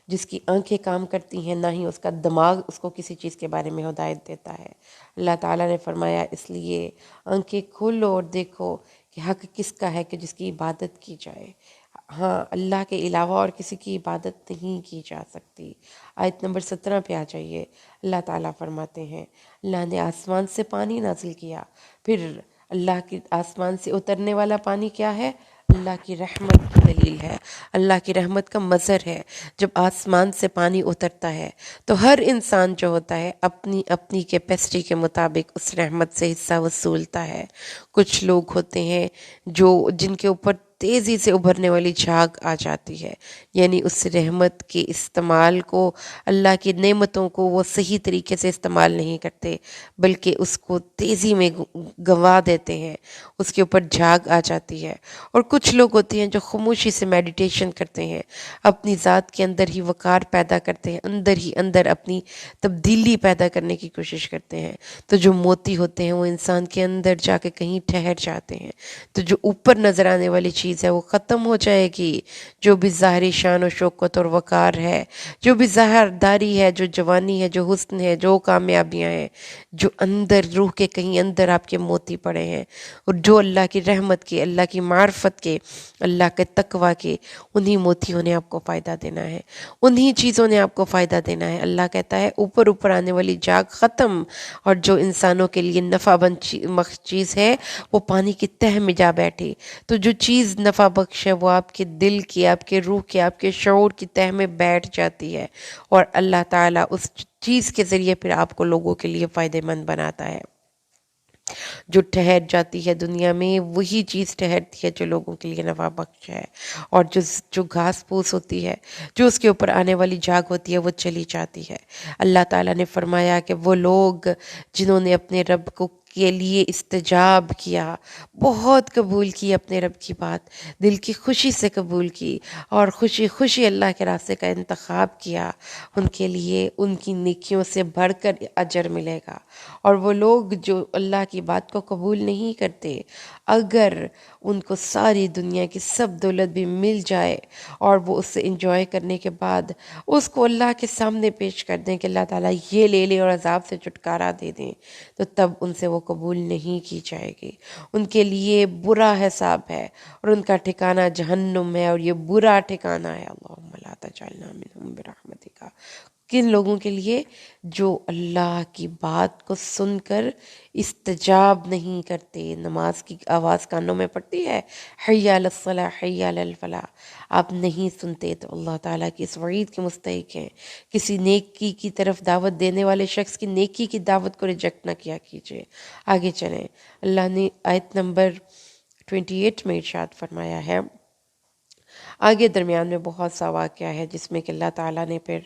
جس کی آنکھیں کام کرتی ہیں، نہ ہی اس کا دماغ اس کو کسی چیز کے بارے میں ہدایت دیتا ہے۔ اللہ تعالیٰ نے فرمایا، اس لیے آنکھیں کھولو اور دیکھو کہ حق کس کا ہے کہ جس کی عبادت کی جائے۔ ہاں، اللہ کے علاوہ اور کسی کی عبادت نہیں کی جا سکتی۔ آیت نمبر 17 پہ آ جائیے۔ اللہ تعالیٰ فرماتے ہیں، اللہ نے آسمان سے پانی نازل کیا۔ پھر اللہ کی آسمان سے اترنے والا پانی کیا ہے؟ اللہ کی رحمت کی دلیل ہے، اللہ کی رحمت کا مظہر ہے۔ جب آسمان سے پانی اترتا ہے تو ہر انسان جو ہوتا ہے اپنی اپنی کیپیسٹی کے مطابق اس رحمت سے حصہ وصولتا ہے۔ کچھ لوگ ہوتے ہیں جن کے اوپر تیزی سے ابھرنے والی جھاگ آ جاتی ہے، یعنی اس رحمت کے استعمال کو، اللہ کی نعمتوں کو وہ صحیح طریقے سے استعمال نہیں کرتے، بلکہ اس کو تیزی میں گنوا دیتے ہیں، اس کے اوپر جھاگ آ جاتی ہے۔ اور کچھ لوگ ہوتے ہیں جو خاموشی سے میڈیٹیشن کرتے ہیں، اپنی ذات کے اندر ہی وقار پیدا کرتے ہیں، اندر ہی اندر اپنی تبدیلی پیدا کرنے کی کوشش کرتے ہیں۔ تو جو موتی ہوتے ہیں وہ انسان کے اندر جا کے کہیں ٹھہر جاتے ہیں، تو جو اوپر نظر آنے والی چیز ہے وہ ختم ہو جائے گی۔ جو بھی ظاہری شان و شوکت اور وقار ہے، جو بھی ظاہرداری ہے، جو جوانی ہے، جو حسن ہے، جو کامیابیاں ہیں، جو اندر روح کے کہیں اندر آپ کے موتی پڑے ہیں، اور جو اللہ کی رحمت کے، اللہ کی معرفت کے، اللہ کے تقوی کے، انہی موتیوں نے آپ کو فائدہ دینا ہے، انہی چیزوں نے آپ کو فائدہ دینا ہے۔ اللہ کہتا ہے اوپر اوپر آنے والی جاگ ختم، اور جو انسانوں کے لیے نفع بند چیز ہے وہ پانی کی تہ میں جا بیٹھے۔ تو جو چیز نفع بخش ہے وہ آپ کے دل کی، آپ کے روح کی، آپ کے شعور کی تہ میں بیٹھ جاتی ہے، اور اللہ تعالیٰ اس چیز کے ذریعے پھر آپ کو لوگوں کے لیے فائدہ مند بناتا ہے۔ جو ٹھہر جاتی ہے دنیا میں وہی چیز ٹھہرتی ہے جو لوگوں کے لیے نفع بخش ہے، اور جو گھاس پھوس ہوتی ہے، جو اس کے اوپر آنے والی جھاگ ہوتی ہے، وہ چلی جاتی ہے۔ اللہ تعالیٰ نے فرمایا کہ وہ لوگ جنہوں نے اپنے رب کو کے لیے استجاب کیا، بہت قبول کی اپنے رب کی بات، دل کی خوشی سے قبول کی، اور خوشی خوشی اللہ کے راستے کا انتخاب کیا، ان کے لیے ان کی نیکیوں سے بڑھ کر اجر ملے گا۔ اور وہ لوگ جو اللہ کی بات کو قبول نہیں کرتے، اگر ان کو ساری دنیا کی سب دولت بھی مل جائے اور وہ اس سے انجوائے کرنے کے بعد اس کو اللہ کے سامنے پیش کر دیں کہ اللہ تعالیٰ یہ لے لے اور عذاب سے چھٹکارا دے دیں، تو تب ان سے وہ قبول نہیں کی جائے گی۔ ان کے لیے برا حساب ہے، اور ان کا ٹھکانہ جہنم ہے، اور یہ برا ٹھکانہ ہے۔ اللہم لا تجعلنا منہم برحمتک۔ کن لوگوں کے لیے؟ جو اللہ کی بات کو سن کر استجاب نہیں کرتے۔ نماز کی آواز کانوں میں پڑتی ہے، حی علی الصلاح حی علی الفلاح، آپ نہیں سنتے تو اللہ تعالیٰ کی اس وعید کے مستحق ہیں۔ کسی نیکی کی طرف دعوت دینے والے شخص کی نیکی کی دعوت کو ریجیکٹ نہ کیا کیجیے۔ آگے چلیں، اللہ نے آیت نمبر 28 میں ارشاد فرمایا ہے، آگے درمیان میں بہت سا واقعہ ہے جس میں کہ اللہ تعالیٰ نے پھر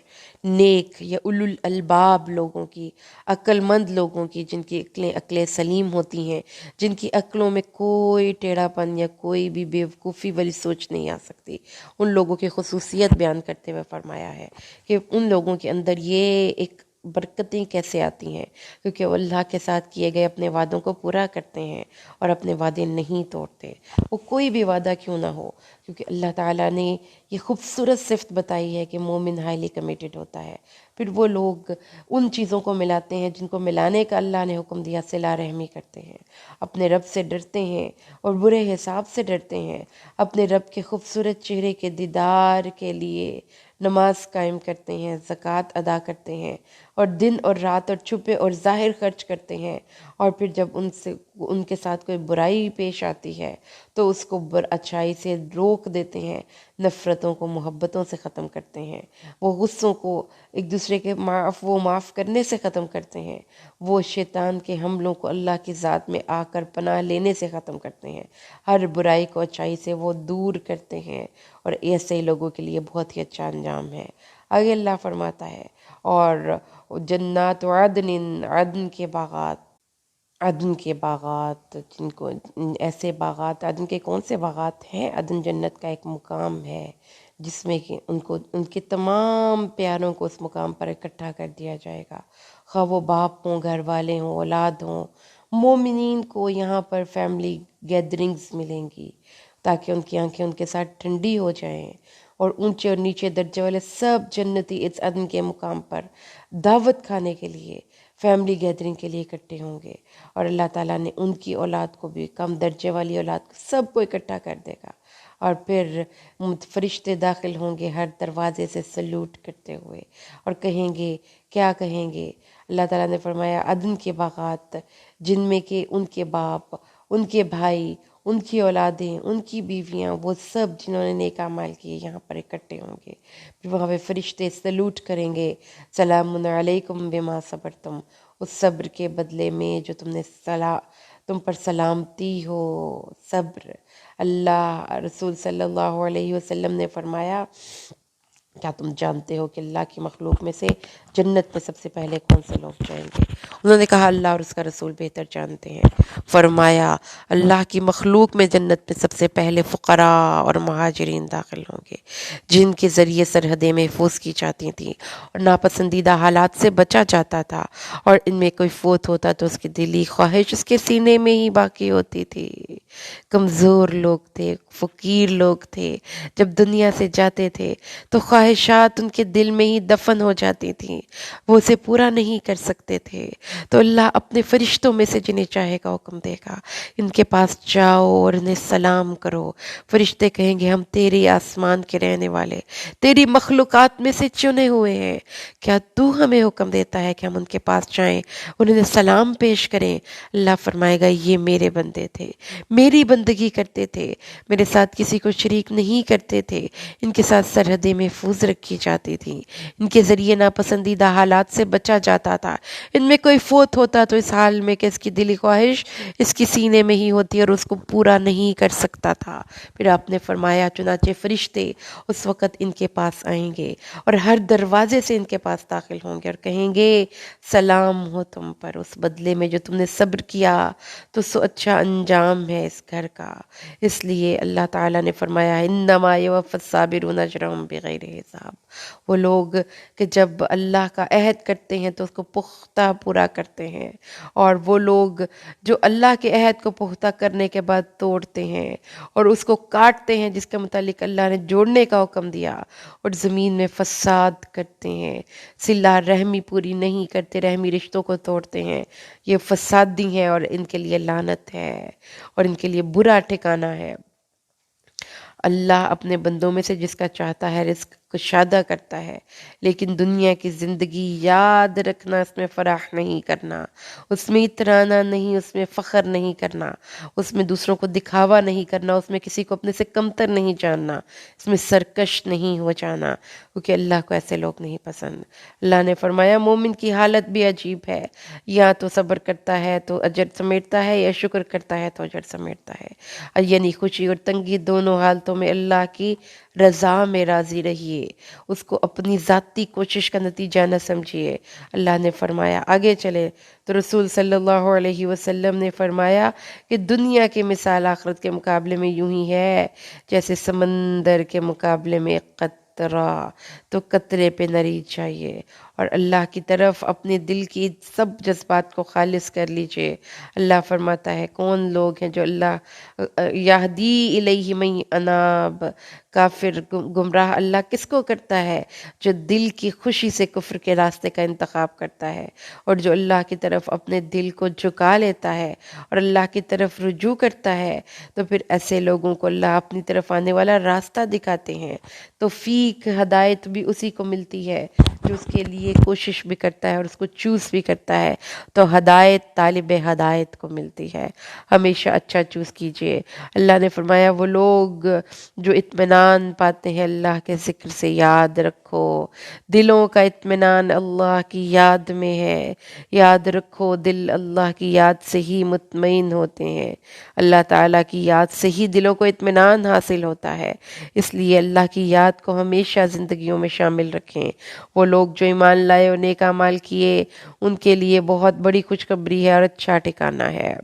نیک یا اولو الالباب لوگوں کی، عقل مند لوگوں کی، جن کی عقلیں سلیم ہوتی ہیں، جن کی عقلوں میں کوئی ٹیڑھا پن یا کوئی بھی بیوقوفی والی سوچ نہیں آ سکتی، ان لوگوں کی خصوصیت بیان کرتے ہوئے فرمایا ہے کہ ان لوگوں کے اندر یہ ایک برکتیں کیسے آتی ہیں، کیونکہ وہ اللہ کے ساتھ کیے گئے اپنے وعدوں کو پورا کرتے ہیں اور اپنے وعدے نہیں توڑتے، وہ کوئی بھی وعدہ کیوں نہ ہو، کیونکہ اللہ تعالیٰ نے یہ خوبصورت صفت بتائی ہے کہ مومن ہائیلی کمیٹڈ ہوتا ہے۔ پھر وہ لوگ ان چیزوں کو ملاتے ہیں جن کو ملانے کا اللہ نے حکم دیا، صلہ رحمی کرتے ہیں، اپنے رب سے ڈرتے ہیں اور برے حساب سے ڈرتے ہیں، اپنے رب کے خوبصورت چہرے کے دیدار کے لیے نماز قائم کرتے ہیں، زکوٰۃ ادا کرتے ہیں، اور دن اور رات اور چھپے اور ظاہر خرچ کرتے ہیں، اور پھر جب ان کے ساتھ کوئی برائی پیش آتی ہے تو اس کو اچھائی سے روک دیتے ہیں، نفرتوں کو محبتوں سے ختم کرتے ہیں، وہ غصوں کو ایک دوسرے کے معاف کرنے سے ختم کرتے ہیں، وہ شیطان کے حملوں کو اللہ کی ذات میں آ کر پناہ لینے سے ختم کرتے ہیں، ہر برائی کو اچھائی سے وہ دور کرتے ہیں، اور ایسے ہی لوگوں کے لیے بہت ہی اچھا انجام ہے۔ آگے اللہ فرماتا ہے، اور جنات عدن، عدن کے باغات، عدن کے باغات، جن کو ایسے باغات، عدن کے کون سے باغات ہیں؟ عدن جنت کا ایک مقام ہے جس میں کہ ان کے تمام پیاروں کو اس مقام پر اکٹھا کر دیا جائے گا، خواہ وہ باپ ہوں، گھر والے ہوں، اولاد ہوں۔ مومنین کو یہاں پر فیملی گیدرنگز ملیں گی تاکہ ان کی آنکھیں ان کے ساتھ ٹھنڈی ہو جائیں، اور اونچے اور نیچے درجے والے سب جنتی اس عدن کے مقام پر دعوت کھانے کے لیے، فیملی گیدرنگ کے لیے اکٹھے ہوں گے، اور اللہ تعالیٰ نے ان کی اولاد کو بھی، کم درجے والی اولاد کو، سب کو اکٹھا کر دے گا، اور پھر فرشتے داخل ہوں گے ہر دروازے سے سلوٹ کرتے ہوئے، اور کہیں گے، کیا کہیں گے؟ اللہ تعالیٰ نے فرمایا عدن کے باغات جن میں کہ ان کے باپ، ان کے بھائی، ان کی اولادیں، ان کی بیویاں، وہ سب جنہوں نے نیک اعمال کیے یہاں پر اکٹھے ہوں گے، پھر وہاں پہ فرشتے سلوٹ کریں گے، سلام علیکم بما صبرتم، اس صبر کے بدلے میں جو تم پر سلامتی ہو، صبر۔ اللہ رسول صلی اللہ علیہ وسلم نے فرمایا، کیا تم جانتے ہو کہ اللہ کی مخلوق میں سے جنت میں سب سے پہلے کون سے لوگ جائیں گے؟ انہوں نے کہا اللہ اور اس کا رسول بہتر جانتے ہیں۔ فرمایا اللہ کی مخلوق میں جنت میں سب سے پہلے فقراء اور مہاجرین داخل ہوں گے، جن کے ذریعے سرحدیں محفوظ کی جاتی تھیں اور ناپسندیدہ حالات سے بچا جاتا تھا، اور ان میں کوئی فوت ہوتا تو اس کی دلی خواہش اس کے سینے میں ہی باقی ہوتی تھی۔ کمزور لوگ تھے، فقیر لوگ تھے، جب دنیا سے جاتے تھے تو خواہش خواہشات ان کے دل میں ہی دفن ہو جاتی تھیں، وہ اسے پورا نہیں کر سکتے تھے، تو اللہ اپنے فرشتوں میں سے جنہیں چاہے گا حکم دے گا، ان کے پاس جاؤ اور انہیں سلام کرو۔ فرشتے کہیں گے ہم تیرے آسمان کے رہنے والے، تیری مخلوقات میں سے چنے ہوئے ہیں، کیا تو ہمیں حکم دیتا ہے کہ ہم ان کے پاس جائیں اور انہیں سلام پیش کریں؟ اللہ فرمائے گا یہ میرے بندے تھے، میری بندگی کرتے تھے، میرے ساتھ کسی کو شریک نہیں کرتے تھے، ان کے ساتھ سرحدیں محفوظ رکھی جاتی تھیں، ان کے ذریعے ناپسندیدہ حالات سے بچا جاتا تھا۔ ان میں کوئی فوت ہوتا تو اس حال میں کہ اس کی دلی خواہش اس کی سینے میں ہی ہوتی اور اس کو پورا نہیں کر سکتا تھا۔ پھر آپ نے فرمایا چنانچہ فرشتے اس وقت ان کے پاس آئیں گے اور ہر دروازے سے ان کے پاس داخل ہوں گے اور کہیں گے سلام ہو تم پر، اس بدلے میں جو تم نے صبر کیا تو سو اچھا انجام ہے اس گھر کا۔ اس لیے اللہ تعالیٰ نے فرمایا انما یوفی الصابرون اجرهم بغیر حساب۔ وہ لوگ کہ جب اللہ کا عہد کرتے ہیں تو اس کو پختہ پورا کرتے ہیں، اور وہ لوگ جو اللہ کے عہد کو پختہ کرنے کے بعد توڑتے ہیں اور اس کو کاٹتے ہیں جس کے متعلق اللہ نے جوڑنے کا حکم دیا، اور زمین میں فساد کرتے ہیں، صلہ رحمی پوری نہیں کرتے، رحمی رشتوں کو توڑتے ہیں، یہ فسادی ہیں اور ان کے لیے لعنت ہے اور ان کے لیے برا ٹھکانہ ہے۔ اللہ اپنے بندوں میں سے جس کا چاہتا ہے رزق کشادہ کرتا ہے، لیکن دنیا کی زندگی یاد رکھنا، اس میں فراخ نہیں کرنا، اس میں اترانا نہیں، اس میں فخر نہیں کرنا، اس میں دوسروں کو دکھاوا نہیں کرنا، اس میں کسی کو اپنے سے کمتر نہیں جاننا، اس میں سرکش نہیں ہو جانا، کیونکہ اللہ کو ایسے لوگ نہیں پسند۔ اللہ نے فرمایا مومن کی حالت بھی عجیب ہے، یا تو صبر کرتا ہے تو اجر سمیٹتا ہے، یا شکر کرتا ہے تو اجر سمیٹتا ہے، یعنی خوشی اور تنگی دونوں حالتوں میں اللہ کی رضا میں راضی رہیے، اس کو اپنی ذاتی کوشش کا نتیجہ نہ سمجھیے۔ اللہ نے فرمایا آگے چلے تو رسول صلی اللہ علیہ وسلم نے فرمایا کہ دنیا کی مثال آخرت کے مقابلے میں یوں ہی ہے جیسے سمندر کے مقابلے میں قطرہ، تو قطرے پہ نری چاہیے، اور اللہ کی طرف اپنے دل کی سب جذبات کو خالص کر لیجئے۔ اللہ فرماتا ہے کون لوگ ہیں جو اللہ یہدی الیہ من اناب، کافر گمراہ اللہ کس کو کرتا ہے؟ جو دل کی خوشی سے کفر کے راستے کا انتخاب کرتا ہے، اور جو اللہ کی طرف اپنے دل کو جھکا لیتا ہے اور اللہ کی طرف رجوع کرتا ہے، تو پھر ایسے لوگوں کو اللہ اپنی طرف آنے والا راستہ دکھاتے ہیں۔ توفیق ہدایت بھی اسی کو ملتی ہے جو اس کے لیے کوشش بھی کرتا ہے اور اس کو چوز بھی کرتا ہے، تو ہدایت طالب ہدایت کو ملتی ہے۔ ہمیشہ اچھا چوز کیجئے۔ اللہ نے فرمایا وہ لوگ جو اطمینان پاتے ہیں اللہ کے ذکر سے، یاد رکھو دلوں کا اطمینان اللہ کی یاد میں ہے، یاد رکھو دل اللہ کی یاد سے ہی مطمئن ہوتے ہیں، اللہ تعالیٰ کی یاد سے ہی دلوں کو اطمینان حاصل ہوتا ہے، اس لیے اللہ کی یاد کو ہمیشہ زندگیوں میں شامل رکھیں۔ وہ لوگ جو ایمان لائے اور نیک اعمال کیے ان کے لیے بہت بڑی خوشخبری ہے اور اچھا ٹھکانہ ہے۔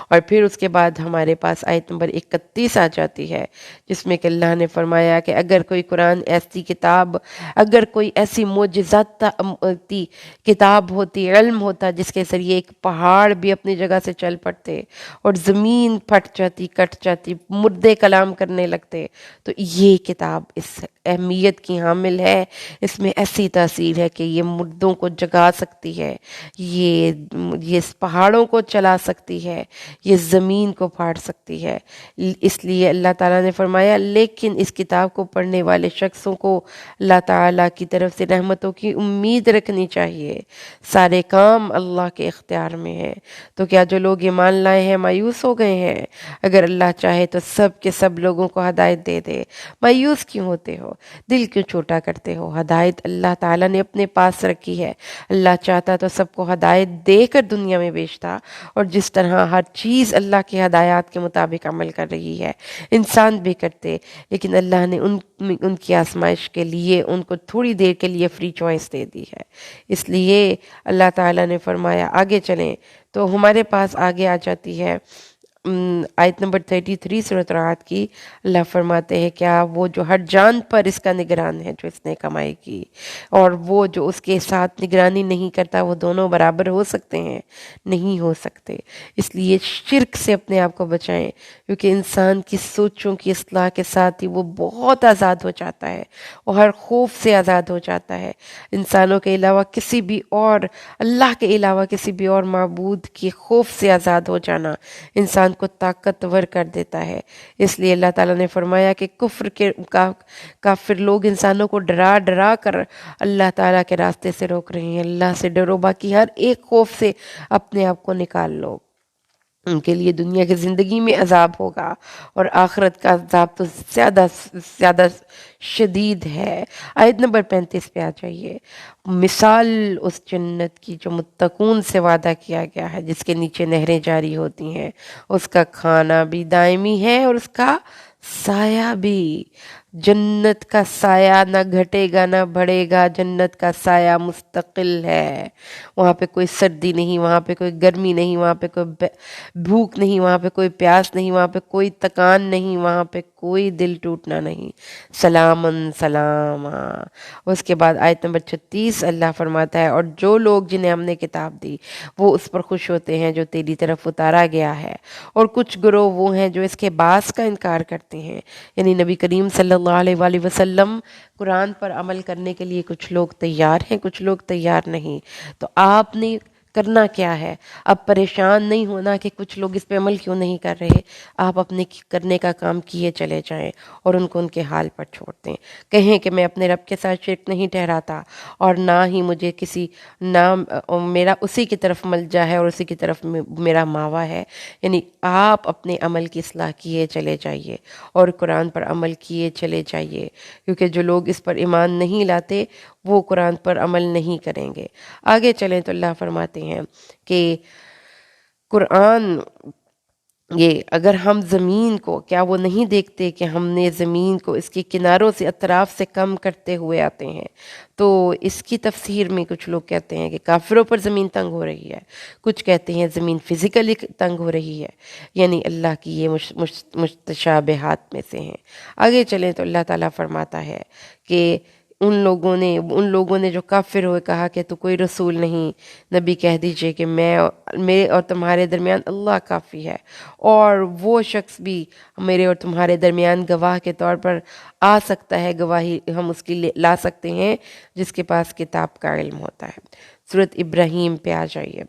اور پھر اس کے بعد ہمارے پاس آیت نمبر 31 آ جاتی ہے جس میں کہ اللہ نے فرمایا کہ اگر کوئی قرآن ایسی کتاب، اگر کوئی ایسی معجزاتی کتاب ہوتی، علم ہوتا جس کے ذریعے ایک پہاڑ بھی اپنی جگہ سے چل پڑتے اور زمین پھٹ جاتی، کٹ جاتی، مردے کلام کرنے لگتے، تو یہ کتاب اس اہمیت کی حامل ہے، اس میں ایسی تاثیر ہے کہ یہ مردوں کو جگا سکتی ہے، یہ پہاڑوں کو چلا سکتی ہے، یہ زمین کو پھاڑ سکتی ہے۔ اس لیے اللہ تعالیٰ نے فرمایا لیکن اس کتاب کو پڑھنے والے شخصوں کو اللہ تعالیٰ کی طرف سے رحمتوں کی امید رکھنی چاہیے، سارے کام اللہ کے اختیار میں ہیں۔ تو کیا جو لوگ ایمان لائے ہیں مایوس ہو گئے ہیں؟ اگر اللہ چاہے تو سب کے سب لوگوں کو ہدایت دے دے، مایوس کیوں ہوتے ہو؟ دل کیوں چھوٹا کرتے ہو؟ ہدایت اللہ تعالیٰ نے اپنے پاس رکھی ہے، اللہ چاہتا تو سب کو ہدایت دے کر دنیا میں بھیجتا، اور جس طرح ہر چیز اللہ کی ہدایات کے مطابق عمل کر رہی ہے انسان بھی کرتے، لیکن اللہ نے ان کی آزمائش کے لیے ان کو تھوڑی دیر کے لیے فری چوائس دے دی ہے۔ اس لیے اللہ تعالیٰ نے فرمایا آگے چلیں تو ہمارے پاس آگے آ جاتی ہے آیت نمبر 33 سورۃ رعد کی، اللہ فرماتے ہیں کیا وہ جو ہر جان پر اس کا نگران ہے جو اس نے کمائی کی، اور وہ جو اس کے ساتھ نگرانی نہیں کرتا، وہ دونوں برابر ہو سکتے ہیں؟ نہیں ہو سکتے۔ اس لیے شرک سے اپنے آپ کو بچائیں، کیونکہ انسان کی سوچوں کی اصلاح کے ساتھ ہی وہ بہت آزاد ہو جاتا ہے، وہ ہر خوف سے آزاد ہو جاتا ہے۔ انسانوں کے علاوہ کسی بھی اور، اللہ کے علاوہ کسی بھی اور معبود کے خوف سے آزاد ہو جانا انسان کو طاقتور کر دیتا ہے۔ اس لیے اللہ تعالیٰ نے فرمایا کہ کافر لوگ انسانوں کو ڈرا ڈرا کر اللہ تعالیٰ کے راستے سے روک رہے ہیں۔ اللہ سے ڈرو، باقی ہر ایک خوف سے اپنے آپ کو نکال لو۔ ان کے لیے دنیا کی زندگی میں عذاب ہوگا، اور آخرت کا عذاب تو زیادہ شدید ہے۔ آیت نمبر 35 پہ آ جائیے۔ مثال اس جنت کی جو متقون سے وعدہ کیا گیا ہے، جس کے نیچے نہریں جاری ہوتی ہیں، اس کا کھانا بھی دائمی ہے اور اس کا سایہ بھی۔ جنت کا سایہ نہ گھٹے گا نہ بڑھے گا، جنت کا سایہ مستقل ہے۔ وہاں پہ کوئی سردی نہیں، وہاں پہ کوئی گرمی نہیں، وہاں پہ کوئی بھوک نہیں، وہاں پہ کوئی پیاس نہیں، وہاں پہ کوئی تکان نہیں، وہاں پہ کوئی دل ٹوٹنا نہیں۔ سلامن سلاما۔ اس کے بعد آیت نمبر 36 اللہ فرماتا ہے، اور جو لوگ جنہیں ہم نے کتاب دی وہ اس پر خوش ہوتے ہیں جو تیری طرف اتارا گیا ہے، اور کچھ گروہ وہ ہیں جو اس کے بعث کا انکار کرتے ہیں۔ یعنی نبی کریم صلی اللہ علیہ وآلہ وسلم قرآن پر عمل کرنے کے لیے کچھ لوگ تیار ہیں، کچھ لوگ تیار نہیں۔ تو آپ نے کرنا کیا ہے؟ اب پریشان نہیں ہونا کہ کچھ لوگ اس پہ عمل کیوں نہیں کر رہے، آپ اپنے کرنے کا کام کیے چلے جائیں اور ان کو ان کے حال پر چھوڑ دیں۔ کہیں کہ میں اپنے رب کے ساتھ شرک نہیں ٹھہراتا، اور نہ ہی مجھے میرا اسی کی طرف ملجا ہے اور اسی کی طرف میرا ماوا ہے۔ یعنی آپ اپنے عمل کی اصلاح کیے چلے جائیے اور قرآن پر عمل کیے چلے جائیے، کیونکہ جو لوگ اس پر ایمان نہیں لاتے وہ قرآن پر عمل نہیں کریں گے۔ آگے چلیں تو اللہ فرماتے ہیں کہ قرآن، یہ اگر ہم زمین کو، کیا وہ نہیں دیکھتے کہ ہم نے زمین کو اس کے کناروں سے اطراف سے کم کرتے ہوئے آتے ہیں؟ تو اس کی تفسیر میں کچھ لوگ کہتے ہیں کہ کافروں پر زمین تنگ ہو رہی ہے، کچھ کہتے ہیں زمین فزیکلی تنگ ہو رہی ہے، یعنی اللہ کی یہ متشابہات میں سے ہیں۔ آگے چلیں تو اللہ تعالیٰ فرماتا ہے کہ ان لوگوں نے جو کافر ہوئے کہا کہ تو کوئی رسول نہیں، نبی کہہ دیجئے کہ میرے اور تمہارے درمیان اللہ کافی ہے، اور وہ شخص بھی میرے اور تمہارے درمیان گواہ کے طور پر آ سکتا ہے، گواہی ہم اس کی لا سکتے ہیں جس کے پاس کتاب کا علم ہوتا ہے۔ سورۃ ابراہیم پہ آ جائیے۔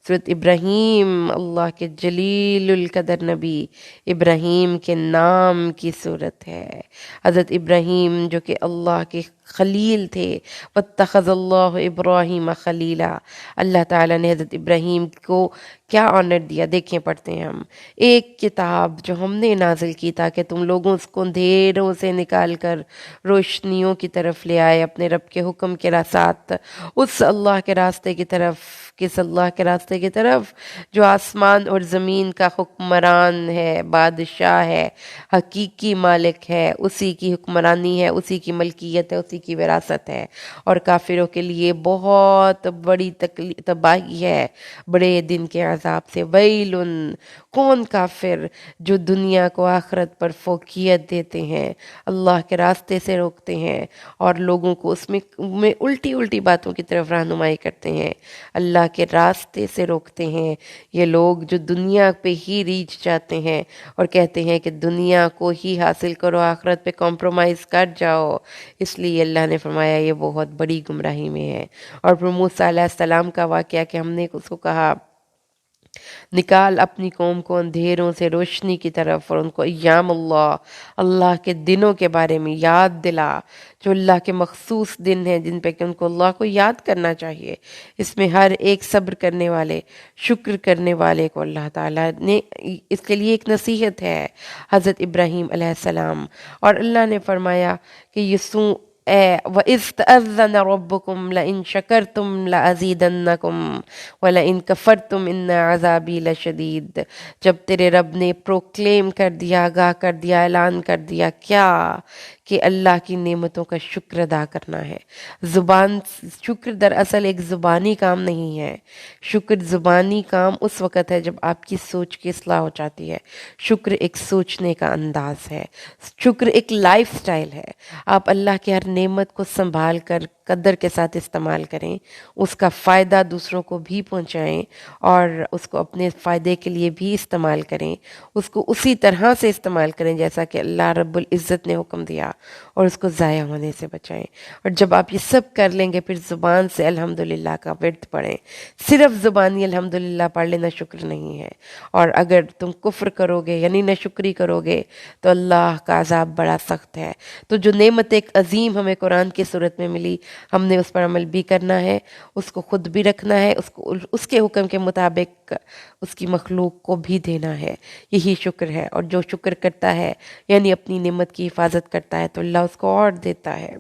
سورۃ ابراہیم اللہ کے جلیل القدر نبی ابراہیم کے نام کی سورت ہے۔ حضرت ابراہیم جو کہ اللہ کے خلیل تھے، واتخذ اللہ ابراہیم خلیلا، اللہ تعالیٰ نے حضرت ابراہیم کو کیا آنر دیا، دیکھیں پڑھتے ہیں ہم۔ ایک کتاب جو ہم نے نازل کی تاکہ تم لوگوں اس کو اندھیروں سے نکال کر روشنیوں کی طرف لے آئے، اپنے رب کے حکم کے ساتھ اس اللہ کے راستے کی طرف، کس اللہ کے راستے کی طرف جو آسمان اور زمین کا حکمران ہے، بادشاہ ہے، حقیقی مالک ہے، اسی کی حکمرانی ہے، اسی کی ملکیت ہے، اسی کی وراثت ہے۔ اور کافروں کے لیے بہت بڑی تباہی ہے بڑے دن کے عذاب سے۔ ویلن، کون کافر جو دنیا کو آخرت پر فوقیت دیتے ہیں، اللہ کے راستے سے روکتے ہیں اور لوگوں کو اس میں الٹی باتوں کی طرف رہنمائی کرتے ہیں، اللہ کے راستے سے روکتے ہیں۔ یہ لوگ جو دنیا پہ ہی ریچھ جاتے ہیں اور کہتے ہیں کہ دنیا کو ہی حاصل کرو، آخرت پہ کمپرومائز کر جاؤ، اس لیے اللہ نے فرمایا یہ بہت بڑی گمراہی میں ہے۔ اور پھر موسیٰ علیہ السلام کا واقعہ کہ ہم نے اس کو کہا نکال اپنی قوم کو اندھیروں سے روشنی کی طرف، اور ان کو ایام اللہ کے دنوں کے بارے میں یاد دلا، جو اللہ کے مخصوص دن ہیں جن پہ کہ ان کو اللہ کو یاد کرنا چاہیے۔ اس میں ہر ایک صبر کرنے والے، شکر کرنے والے کو اللہ تعالیٰ نے اس کے لیے ایک نصیحت ہے، حضرت ابراہیم علیہ السلام۔ اور اللہ نے فرمایا کہ وَإِذْ تَأَذَّنَ رَبُّكُمْ لَئِن شَكَرْتُمْ لَأَزِيدَنَّكُمْ وَلَئِن كَفَرْتُمْ إِنَّ عَذَابِي لَشَدِيدٌ۔ جب تیرے رب نے پروکلیم کر دیا، آگاہ کر دیا، اعلان کر دیا کیا کہ اللہ کی نعمتوں کا شکر ادا کرنا ہے. زبان شکر دراصل ایک زبانی کام نہیں ہے. شکر زبانی کام اس وقت ہے جب آپ کی سوچ کی اصلاح ہو جاتی ہے. شکر ایک سوچنے کا انداز ہے. شکر ایک لائف سٹائل ہے. آپ اللہ کی ہر نعمت کو سنبھال کر قدر کے ساتھ استعمال کریں, اس کا فائدہ دوسروں کو بھی پہنچائیں اور اس کو اپنے فائدے کے لیے بھی استعمال کریں. اس کو اسی طرح سے استعمال کریں جیسا کہ اللہ رب العزت نے حکم دیا, اور اس کو ضائع ہونے سے بچائیں. اور جب آپ یہ سب کر لیں گے پھر زبان سے الحمدللہ کا ورد پڑھیں. صرف زبانی الحمدللہ پڑھ لینا شکر نہیں ہے. اور اگر تم کفر کرو گے یعنی ناشکری کرو گے تو اللہ کا عذاب بڑا سخت ہے. تو جو نعمت ایک عظیم ہمیں قرآن کی صورت میں ملی, ہم نے اس پر عمل بھی کرنا ہے, اس کو خود بھی رکھنا ہے, اس کے حکم کے مطابق اس کی مخلوق کو بھی دینا ہے. یہی شکر ہے. اور جو شکر کرتا ہے یعنی اپنی نعمت کی حفاظت کرتا ہے تو اللہ اس کو اور دیتا ہے.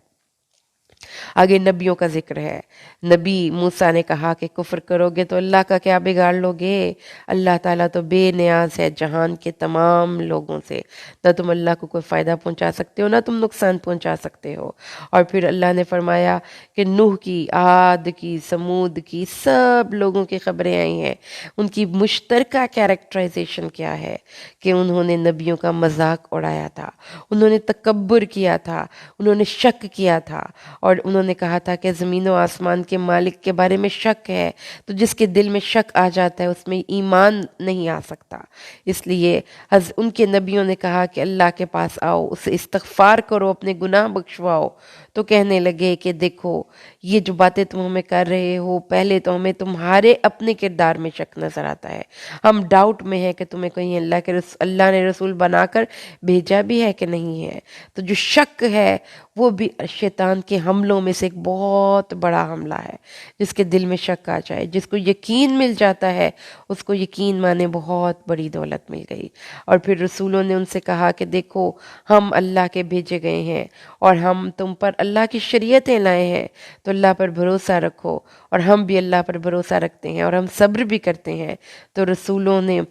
آگے نبیوں کا ذکر ہے. نبی موسیٰ نے کہا کہ کفر کرو گے تو اللہ کا کیا بگاڑ لو گے؟ اللہ تعالیٰ تو بے نیاز ہے جہان کے تمام لوگوں سے. نہ تم اللہ کو کوئی فائدہ پہنچا سکتے ہو نہ تم نقصان پہنچا سکتے ہو. اور پھر اللہ نے فرمایا کہ نوح کی, عاد کی, سمود کی سب لوگوں کی خبریں آئی ہیں. ان کی مشترکہ کیریکٹرائزیشن کیا ہے کہ انہوں نے نبیوں کا مذاق اڑایا تھا, انہوں نے تکبر کیا تھا, انہوں نے شک کیا تھا, اور انہوں نے کہا تھا کہ زمین و آسمان کے مالک کے بارے میں شک ہے. تو جس کے دل میں شک آ جاتا ہے اس میں ایمان نہیں آ سکتا. اس لیے ان کے نبیوں نے کہا کہ اللہ کے پاس آؤ, اسے استغفار کرو, اپنے گناہ بخشواؤ. تو کہنے لگے کہ دیکھو یہ جو باتیں تم ہمیں کر رہے ہو, پہلے تو ہمیں تمہارے اپنے کردار میں شک نظر آتا ہے. ہم ڈاؤٹ میں ہیں کہ تمہیں کہیں اللہ نے رسول بنا کر بھیجا بھی ہے کہ نہیں ہے. تو جو شک ہے وہ بھی شیطان کے حملوں میں سے ایک بہت بڑا حملہ ہے. جس کے دل میں شک آ جائے, جس کو یقین مل جاتا ہے, اس کو یقین مانے بہت بڑی دولت مل گئی. اور پھر رسولوں نے ان سے کہا کہ دیکھو ہم اللہ کے بھیجے گئے ہیں اور ہم تم پر اللہ کی شریعتیں لائے ہیں, تو اللہ پر بھروسہ رکھو. اور ہم بھی اللہ پر بھروسہ رکھتے ہیں اور ہم صبر بھی کرتے ہیں. تو رسولوں نے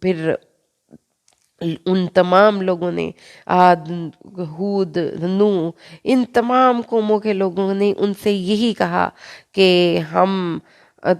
پھر ان تمام لوگوں نے, عاد, ہود, نوح, ان تمام قوموں کے لوگوں نے ان سے یہی کہا کہ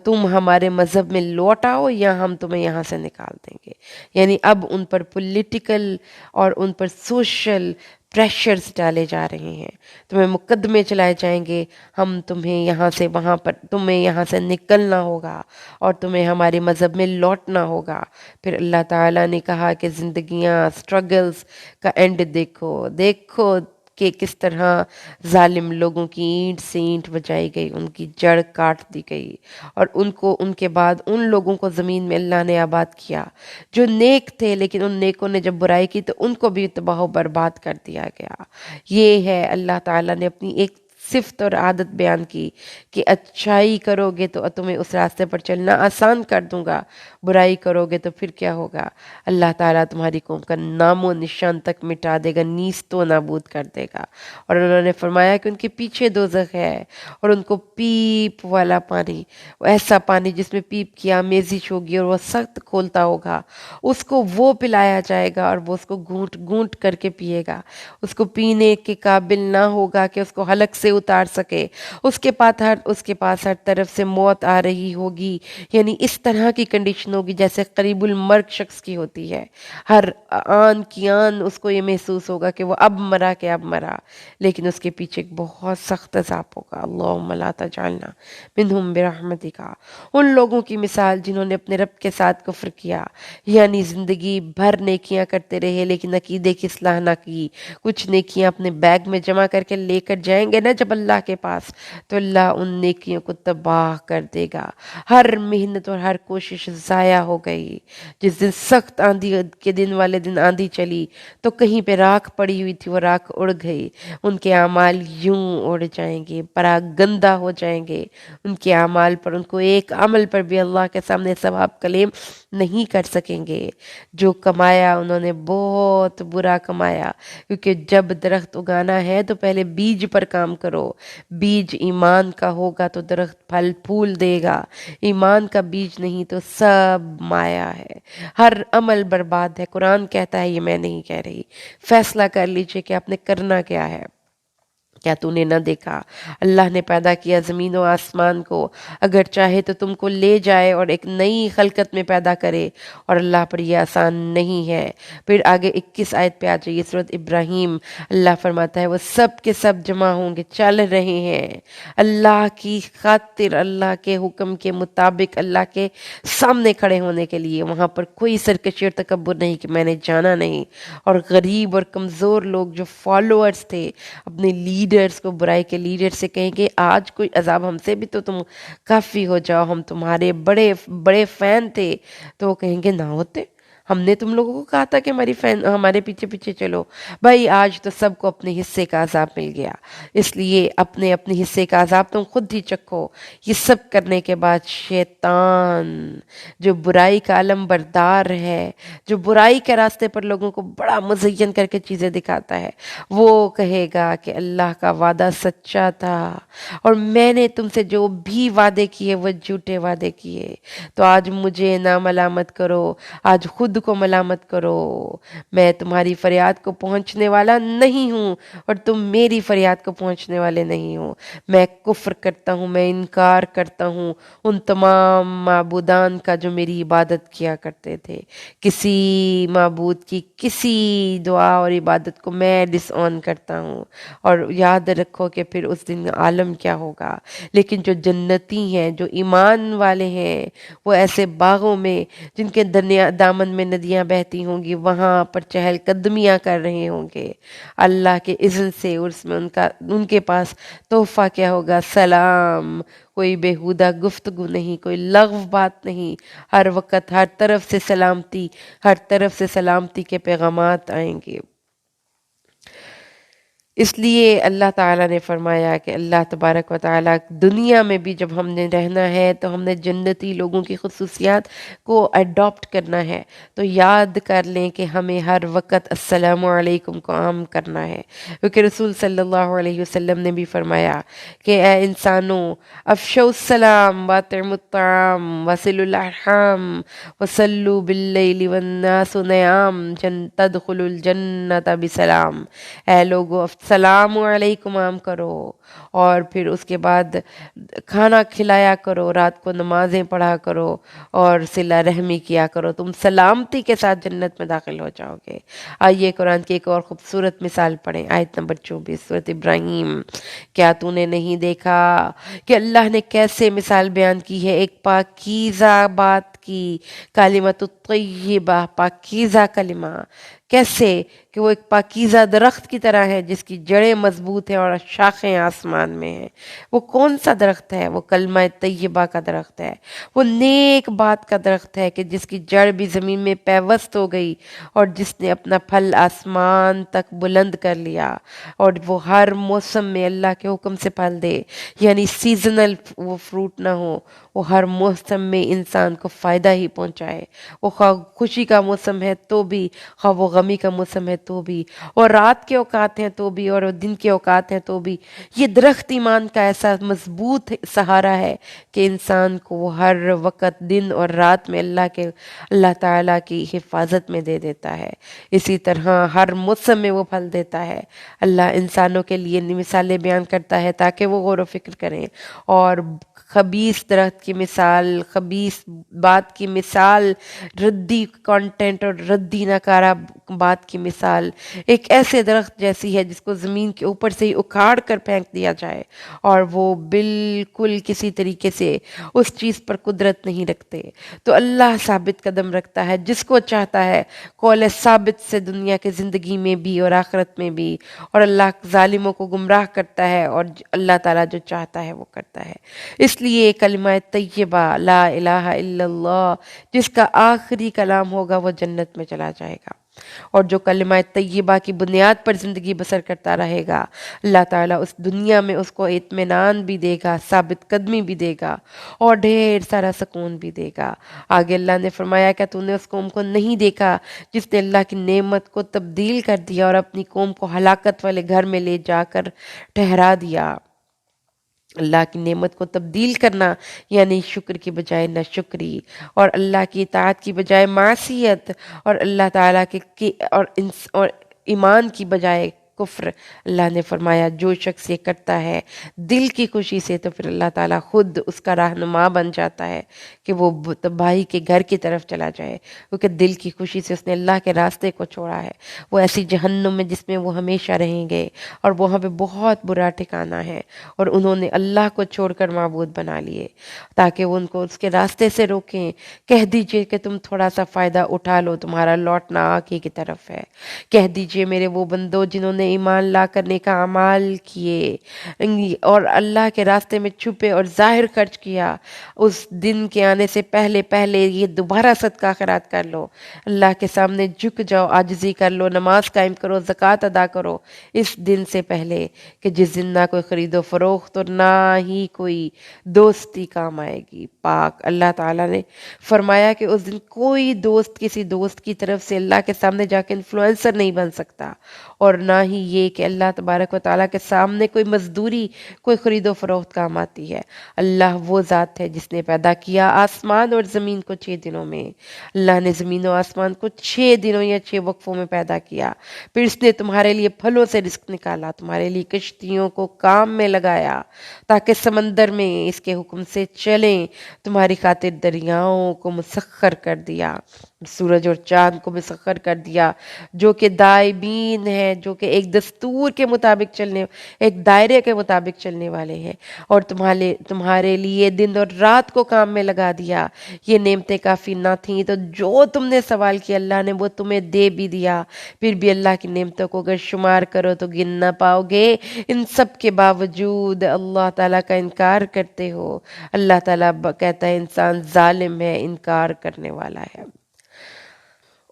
تم ہمارے مذہب میں لوٹ آؤ یا ہم تمہیں یہاں سے نکال دیں گے. یعنی اب ان پر پولیٹیکل اور ان پر سوشل پریشرز ڈالے جا رہے ہیں, تمہیں مقدمے چلائے جائیں گے, ہم تمہیں یہاں سے وہاں پر, تمہیں یہاں سے نکلنا ہوگا اور تمہیں ہمارے مذہب میں لوٹنا ہوگا. پھر اللہ تعالیٰ نے کہا کہ زندگیاں, اسٹرگلز کا اینڈ دیکھو, دیکھو کہ کس طرح ظالم لوگوں کی اینٹ سے اینٹ بجائی گئی, ان کی جڑ کاٹ دی گئی, اور ان کے بعد ان لوگوں کو زمین میں اللہ نے آباد کیا جو نیک تھے, لیکن ان نیکوں نے جب برائی کی تو ان کو بھی تباہ و برباد کر دیا گیا. یہ ہے اللہ تعالیٰ نے اپنی ایک صفت اور عادت بیان کی کہ اچھائی کرو گے تو تمہیں اس راستے پر چلنا آسان کر دوں گا, برائی کرو گے تو پھر کیا ہوگا, اللہ تعالیٰ تمہاری قوم کا نام و نشان تک مٹا دے گا, نیست و نابود کر دے گا. اور انہوں نے فرمایا کہ ان کے پیچھے دوزخ ہے اور ان کو پیپ والا پانی, ایسا پانی جس میں پیپ کی آمیزش ہوگی اور وہ سخت کھولتا ہوگا, اس کو وہ پلایا جائے گا اور وہ اس کو گھونٹ گھونٹ کر کے پیے گا. اس کو پینے کے قابل نہ ہوگا کہ اس کو حلق سے اتار سکے. اس کے پاس ہر طرف سے موت آ رہی ہوگی, یعنی اس طرح کی کنڈیشن ہوگی جیسے قریب المرگ شخص کی ہوتی ہے. ہر آن کی آن اس کو یہ محسوس ہوگا کہ وہ اب مرا کہ اب مرا, لیکن اس کے پیچھے ایک بہت سخت عذاب ہوگا. اللہم لا تجعلنا منہم برحمتک. ان لوگوں کی مثال جنہوں نے اپنے رب کے ساتھ کفر کیا, یعنی زندگی بھر نیکیاں کرتے رہے لیکن عقیدے کی اصلاح نہ کی. کچھ نیکیاں اپنے بیگ میں جمع کر کے لے کر جائیں گے نا جب اللہ کے پاس, تو اللہ ان نیکیوں کو تباہ کر دے گا. ہر محنت اور ہر کوشش ضائع ہو گئی. جس دن سخت آندھی کے دن والے دن آندھی چلی تو کہیں پہ راکھ پڑی ہوئی تھی, وہ راکھ اڑ گئی. ان کے اعمال یوں اڑ جائیں گے, پراگندہ ہو جائیں گے. ان کے اعمال پر, ان کو ایک عمل پر بھی اللہ کے سامنے ثواب کلیم نہیں کر سکیں گے. جو کمایا انہوں نے بہت برا کمایا, کیونکہ جب درخت اگانا ہے تو پہلے بیج پر کام کرو کرو. بیج ایمان کا ہوگا تو درخت پھل پھول دے گا. ایمان کا بیج نہیں تو سب مایا ہے. ہر عمل برباد ہے. قرآن کہتا ہے، یہ میں نہیں کہہ رہی. فیصلہ کر لیجئے کہ آپ نے کرنا کیا ہے. کیا تو نے نہ دیکھا اللہ نے پیدا کیا زمین و آسمان کو، اگر چاہے تو تم کو لے جائے اور ایک نئی خلقت میں پیدا کرے، اور اللہ پر یہ آسان نہیں ہے. پھر آگے 21 آیت پہ آ جائیے، سورۃ ابراہیم. اللہ فرماتا ہے وہ سب کے سب جمع ہوں گے، چل رہے ہیں اللہ کی خاطر، اللہ کے حکم کے مطابق، اللہ کے سامنے کھڑے ہونے کے لیے. وہاں پر کوئی سرکشی اور تکبر نہیں کہ میں نے جانا نہیں. اور غریب اور کمزور لوگ جو فالوورز تھے اپنے لیڈرز کو، برائی کے لیڈر سے کہیں کہ آج کوئی عذاب ہم سے بھی تو تم کافی ہو جاؤ، ہم تمہارے بڑے بڑے فین تھے، تو وہ کہیں گے نہ ہوتے، ہم نے تم لوگوں کو کہا تھا کہ ہمارے پیچھے پیچھے چلو. بھائی آج تو سب کو اپنے حصے کا عذاب مل گیا، اس لیے اپنے حصے کا عذاب تم خود ہی چکھو. یہ سب کرنے کے بعد شیطان جو برائی کا علم بردار ہے، جو برائی کے راستے پر لوگوں کو بڑا مزین کر کے چیزیں دکھاتا ہے، وہ کہے گا کہ اللہ کا وعدہ سچا تھا اور میں نے تم سے جو بھی وعدے کیے وہ جھوٹے وعدے کیے. تو آج مجھے نہ ملامت کرو، آج خود کو ملامت کرو. میں تمہاری فریاد کو پہنچنے والا نہیں ہوں اور تم میری فریاد کو پہنچنے والے نہیں ہوں. میں کفر کرتا ہوں، میں انکار کرتا ہوں ان تمام معبودان کا جو میری عبادت کیا کرتے تھے. کسی معبود کی کسی دعا اور عبادت کو میں ڈس آن کرتا ہوں. اور یاد رکھو کہ پھر اس دن عالم کیا ہوگا. لیکن جو جنتی ہیں، جو ایمان والے ہیں، وہ ایسے باغوں میں جن کے دامن میں ندیاں بہتی ہوں گی، وہاں پر چہل قدمیاں کر رہے ہوں گے اللہ کے اذن سے. اس میں ان کے پاس تحفہ کیا ہوگا؟ سلام. کوئی بیہودہ گفتگو نہیں، کوئی لغو بات نہیں. ہر وقت ہر طرف سے سلامتی، ہر طرف سے سلامتی کے پیغامات آئیں گے. اس لیے اللہ تعالیٰ نے فرمایا کہ اللہ تبارک و تعالیٰ دنیا میں بھی جب ہم نے رہنا ہے تو ہم نے جنتی لوگوں کی خصوصیات کو اڈاپٹ کرنا ہے. تو یاد کر لیں کہ ہمیں ہر وقت السلام علیکم کو عام کرنا ہے، کیونکہ رسول صلی اللہ علیہ وسلم نے بھی فرمایا کہ اے انسانوں، افشوا السلام واطعموا الطعام وصلوا الارحام وصلوا باللیل والناس نیام تدخلوا الجنة بسلام. اے لوگو السلام علیکم عام کرو، اور پھر اس کے بعد کھانا کھلایا کرو، رات کو نمازیں پڑھا کرو اور صلہ رحمی کیا کرو، تم سلامتی کے ساتھ جنت میں داخل ہو جاؤ گے. آئیے قرآن کی ایک اور خوبصورت مثال پڑھیں، آیت نمبر 24 سورۃ ابراہیم. کیا تو نے نہیں دیکھا کہ اللہ نے کیسے مثال بیان کی ہے ایک پاکیزہ بات کی، کلمۃ الطیبہ، پاکیزہ کلمہ، کیسے کہ وہ ایک پاکیزہ درخت کی طرح ہے جس کی جڑیں مضبوط ہیں اور شاخیں آسمان میں ہیں. وہ کون سا درخت ہے؟ وہ کلمہ طیبہ کا درخت ہے، وہ نیک بات کا درخت ہے کہ جس کی جڑ بھی زمین میں پیوست ہو گئی اور جس نے اپنا پھل آسمان تک بلند کر لیا، اور وہ ہر موسم میں اللہ کے حکم سے پھل دے. یعنی سیزنل وہ فروٹ نہ ہو، وہ ہر موسم میں انسان کو فائدہ ہی پہنچائے. وہ خواہ خوشی کا موسم ہے تو بھی، خواہ وہ غمی کا موسم ہے تو بھی، اور رات کے اوقات ہیں تو بھی اور دن کے اوقات ہیں تو بھی. یہ درخت ایمان کا ایسا مضبوط سہارا ہے کہ انسان کو وہ ہر وقت دن اور رات میں اللہ تعالیٰ کی حفاظت میں دے دیتا ہے. اسی طرح ہر موسم میں وہ پھل دیتا ہے. اللہ انسانوں کے لیے مثالیں بیان کرتا ہے تاکہ وہ غور و فکر کریں. اور خبیث درخت کی مثال، خبیث بات کی مثال، ردی کانٹینٹ اور ردی ناکارہ بات کی مثال ایک ایسے درخت جیسی ہے جس کو زمین کے اوپر سے ہی اکھاڑ کر پھینک دیا جائے اور وہ بالکل کسی طریقے سے اس چیز پر قدرت نہیں رکھتے. تو اللہ ثابت قدم رکھتا ہے جس کو چاہتا ہے، قول ثابت سے دنیا کے زندگی میں بھی اور آخرت میں بھی، اور اللہ ظالموں کو گمراہ کرتا ہے اور اللہ تعالیٰ جو چاہتا ہے وہ کرتا ہے. اس لیے کلمہ طیبہ لا الہ الا اللہ جس کا آخری کلام ہوگا وہ جنت میں چلا جائے گا. اور جو کلمہ طیبہ کی بنیاد پر زندگی بسر کرتا رہے گا، اللہ تعالیٰ اس دنیا میں اس کو اطمینان بھی دے گا، ثابت قدمی بھی دے گا اور ڈھیر سارا سکون بھی دے گا۔ آگے اللہ نے فرمایا کہ تو نے اس قوم کو نہیں دیکھا جس نے اللہ کی نعمت کو تبدیل کر دیا اور اپنی قوم کو ہلاکت والے گھر میں لے جا کر ٹھہرا دیا۔ اللہ کی نعمت کو تبدیل کرنا یعنی شکر کی بجائے ناشکری، اور اللہ کی اطاعت کی بجائے معصیت، اور اللہ تعالیٰ اور ایمان کی بجائے کفر۔ اللہ نے فرمایا جو شخص یہ کرتا ہے دل کی خوشی سے تو پھر اللہ تعالیٰ خود اس کا رہنما بن جاتا ہے کہ وہ تباہی کے گھر کی طرف چلا جائے، کیونکہ دل کی خوشی سے اس نے اللہ کے راستے کو چھوڑا ہے۔ وہ ایسی جہنم میں جس میں وہ ہمیشہ رہیں گے، اور وہاں پہ بہت برا ٹھکانہ ہے، اور انہوں نے اللہ کو چھوڑ کر معبود بنا لیے تاکہ وہ ان کو اس کے راستے سے روکیں۔ کہہ دیجئے کہ تم تھوڑا سا فائدہ اٹھا لو، تمہارا لوٹنا آنکھ ہی کی طرف ہے۔ کہہ دیجئے میرے وہ بندو جنہوں نے ایمان لا کرنے کا اعمال کیے اور اللہ کے راستے میں چھپے اور ظاہر خرچ کیا، اس دن کے آنے سے پہلے پہلے یہ دوبارہ صدقہ خیرات کر لو، اللہ کے سامنے جھک جاؤ، عاجزی کر لو، نماز قائم کرو، زکوٰۃ ادا کرو اس دن سے پہلے کہ جس دن نہ کوئی خرید و فروخت اور نہ ہی کوئی دوستی کام آئے گی۔ پاک اللہ تعالیٰ نے فرمایا کہ اس دن کوئی دوست کسی دوست کی طرف سے اللہ کے سامنے جا کے انفلوئنسر نہیں بن سکتا، اور نہ ہی یہ کہ اللہ تبارک و تعالیٰ کے سامنے کوئی مزدوری، کوئی خرید و فروخت کام آتی ہے۔ اللہ وہ ذات ہے جس نے پیدا کیا آسمان اور زمین کو 6 دنوں میں۔ اللہ نے زمین و آسمان کو 6 دنوں یا 6 وقفوں میں پیدا کیا، پھر اس نے تمہارے لیے پھلوں سے رزق نکالا، تمہارے لیے کشتیوں کو کام میں لگایا تاکہ سمندر میں اس کے حکم سے چلیں، تمہاری خاطر دریاؤں کو مسخر کر دیا، سورج اور چاند کو مسخر کر دیا جو کہ دائبین ہیں، جو کہ ایک دستور کے مطابق چلنے، ایک دائرے کے مطابق چلنے والے ہیں، اور تمہارے لیے دن اور رات کو کام میں لگا دیا۔ یہ نعمتیں کافی نہ تھیں تو جو تم نے سوال کیا اللہ نے وہ تمہیں دے بھی دیا، پھر بھی اللہ کی نعمتوں کو اگر شمار کرو تو گن نہ پاؤ گے۔ ان سب کے باوجود اللہ تعالیٰ کا انکار کرتے ہو۔ اللہ تعالیٰ کہتا ہے انسان ظالم ہے، انکار کرنے والا ہے۔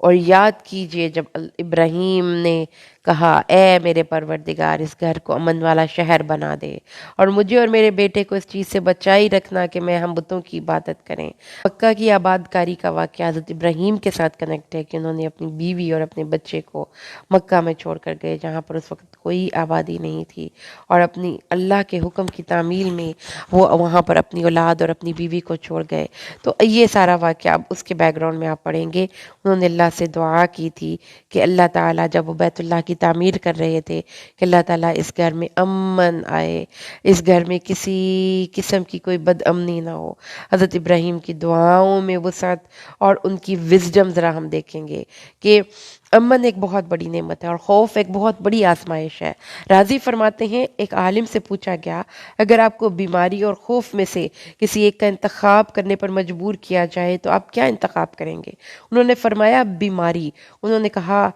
اور یاد کیجئے جب ابراہیم نے کہا اے میرے پروردگار اس گھر کو امن والا شہر بنا دے اور مجھے اور میرے بیٹے کو اس چیز سے بچائی رکھنا کہ میں ہم بتوں کی عبادت کریں۔ مکہ کی آباد کاری کا واقعہ حضرت ابراہیم کے ساتھ کنیکٹ ہے کہ انہوں نے اپنی بیوی اور اپنے بچے کو مکہ میں چھوڑ کر گئے جہاں پر اس وقت کوئی آبادی نہیں تھی، اور اپنی اللہ کے حکم کی تعمیل میں وہ وہاں پر اپنی اولاد اور اپنی بیوی کو چھوڑ گئے۔ تو یہ سارا واقعہ اب اس کے بیک گراؤنڈ میں آپ پڑھیں گے۔ انہوں نے اللہ سے دعا کی تھی کہ اللہ تعالیٰ جب وہ بیت اللہ کی تعمیر کر رہے تھے کہ اللہ تعالیٰ اس گھر میں امن آئے، اس گھر میں کسی قسم کی کوئی بد امنی نہ ہو۔ حضرت ابراہیم کی دعاؤں میں وسعت اور ان کی وزڈم ذرا ہم دیکھیں گے کہ امن ایک بہت بڑی نعمت ہے اور خوف ایک بہت بڑی آزمائش ہے۔ راضی فرماتے ہیں ایک عالم سے پوچھا گیا اگر آپ کو بیماری اور خوف میں سے کسی ایک کا انتخاب کرنے پر مجبور کیا جائے تو آپ کیا انتخاب کریں گے؟ انہوں نے فرمایا بیماری۔ انہوں نے کہا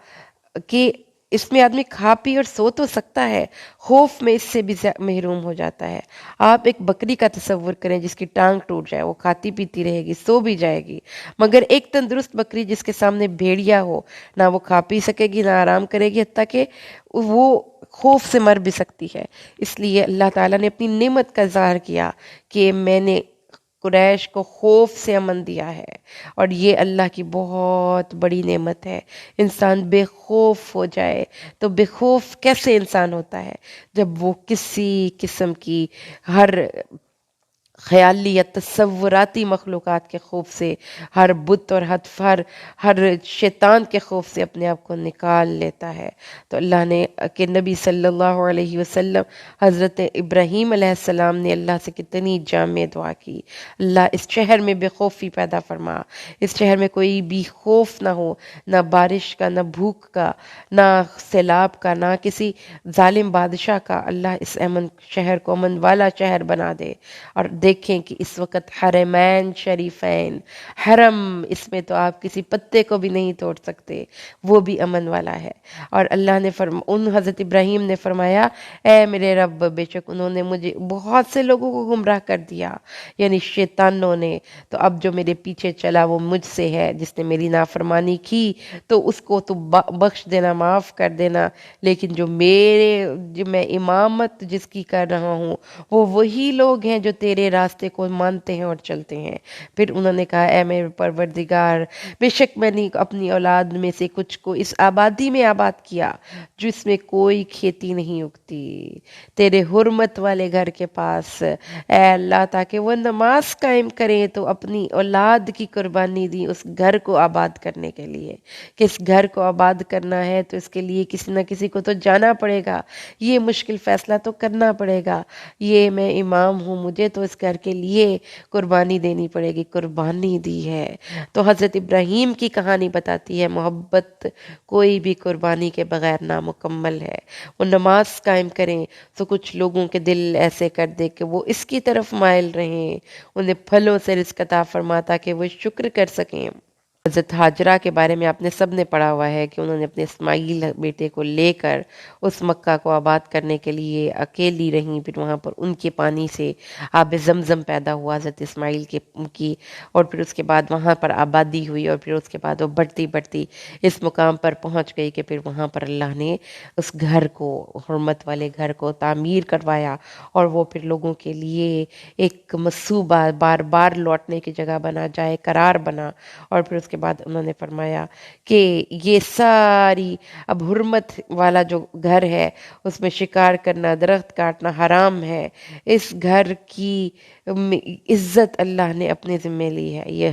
کہ اس میں آدمی کھا پی اور سو تو سکتا ہے، خوف میں اس سے بھی محروم ہو جاتا ہے۔ آپ ایک بکری کا تصور کریں جس کی ٹانگ ٹوٹ جائے، وہ کھاتی پیتی رہے گی، سو بھی جائے گی، مگر ایک تندرست بکری جس کے سامنے بھیڑیا ہو، نہ وہ کھا پی سکے گی نہ آرام کرے گی، حتیٰ کہ وہ خوف سے مر بھی سکتی ہے۔ اس لیے اللہ تعالیٰ نے اپنی نعمت کا اظہار کیا کہ میں نے قریش کو خوف سے امن دیا ہے، اور یہ اللہ کی بہت بڑی نعمت ہے۔ انسان بے خوف ہو جائے تو بے خوف کیسے انسان ہوتا ہے؟ جب وہ کسی قسم کی ہر خیالی یا تصوراتی مخلوقات کے خوف سے، ہر بت اور ہر شیطان کے خوف سے اپنے آپ کو نکال لیتا ہے۔ تو اللہ نے کہ نبی صلی اللہ علیہ وسلم حضرت ابراہیم علیہ السلام نے اللہ سے کتنی جامع دعا کی، اللہ اس شہر میں بے خوفی پیدا فرما، اس شہر میں کوئی بھی خوف نہ ہو، نہ بارش کا، نہ بھوک کا، نہ سیلاب کا، نہ کسی ظالم بادشاہ کا۔ اللہ اس امن شہر کو امن والا شہر بنا دے اور دیکھیں کہ اس وقت حرمین شریفین، حرم، اس میں تو آپ کسی پتے کو بھی نہیں توڑ سکتے، وہ بھی امن والا ہے۔ اور اللہ نے حضرت ابراہیم نے فرمایا اے میرے رب، بے شک انہوں نے مجھے بہت سے لوگوں کو گمراہ کر دیا، یعنی شیطانوں نے، تو اب جو میرے پیچھے چلا وہ مجھ سے ہے، جس نے میری نافرمانی کی تو اس کو تو بخش دینا، معاف کر دینا، لیکن جو میں امامت جس کی کر رہا ہوں وہ وہی لوگ ہیں جو تیرے راستے کو مانتے ہیں اور چلتے ہیں۔ پھر انہوں نے کہا اے میرے پروردگار، بے شک میں نے اپنی اولاد میں سے کچھ کو اس آبادی میں آباد کیا جس میں کوئی کھیتی نہیں اگتی، تیرے حرمت والے گھر کے پاس، اے اللہ، تاکہ وہ نماز قائم کریں، تو اپنی اولاد کی قربانی دی اس گھر کو آباد کرنے کے لیے کہ اس گھر کو آباد کرنا ہے تو اس کے لیے کسی نہ کسی کو تو جانا پڑے گا، یہ مشکل فیصلہ تو کرنا پڑے گا، یہ میں امام ہوں، مجھے تو اس گھر کے لیے قربانی دینی پڑے گی، قربانی دی ہے۔ تو حضرت ابراہیم کی کہانی بتاتی ہے محبت کوئی بھی قربانی کے بغیر نامکمل ہے۔ وہ نماز قائم کریں تو کچھ لوگوں کے دل ایسے کر دے کہ وہ اس کی طرف مائل رہیں، انہیں پھلوں سے رزق عطا فرماتا کہ وہ شکر کر سکیں۔ حضرت حاجرہ کے بارے میں آپ نے سب نے پڑھا ہوا ہے کہ انہوں نے اپنے اسماعیل بیٹے کو لے کر اس مکہ کو آباد کرنے کے لیے اکیلی رہیں، پھر وہاں پر ان کے پانی سے آب زمزم پیدا ہوا حضرت اسماعیل کی، اور پھر اس کے بعد وہاں پر آبادی ہوئی، اور پھر اس کے بعد وہ بڑھتی بڑھتی اس مقام پر پہنچ گئی کہ پھر وہاں پر اللہ نے اس گھر کو، حرمت والے گھر کو تعمیر کروایا، اور وہ پھر لوگوں کے لیے ایک مصوبہ، بار بار لوٹنے کی جگہ بنا، جائے قرار بنا۔ اور پھر اس کے بعد انہوں نے فرمایا کہ یہ ساری اب حرمت والا جو گھر ہے اس میں شکار کرنا، درخت کاٹنا حرام ہے، اس گھر کی عزت اللہ نے اپنے ذمہ لی ہے، یہ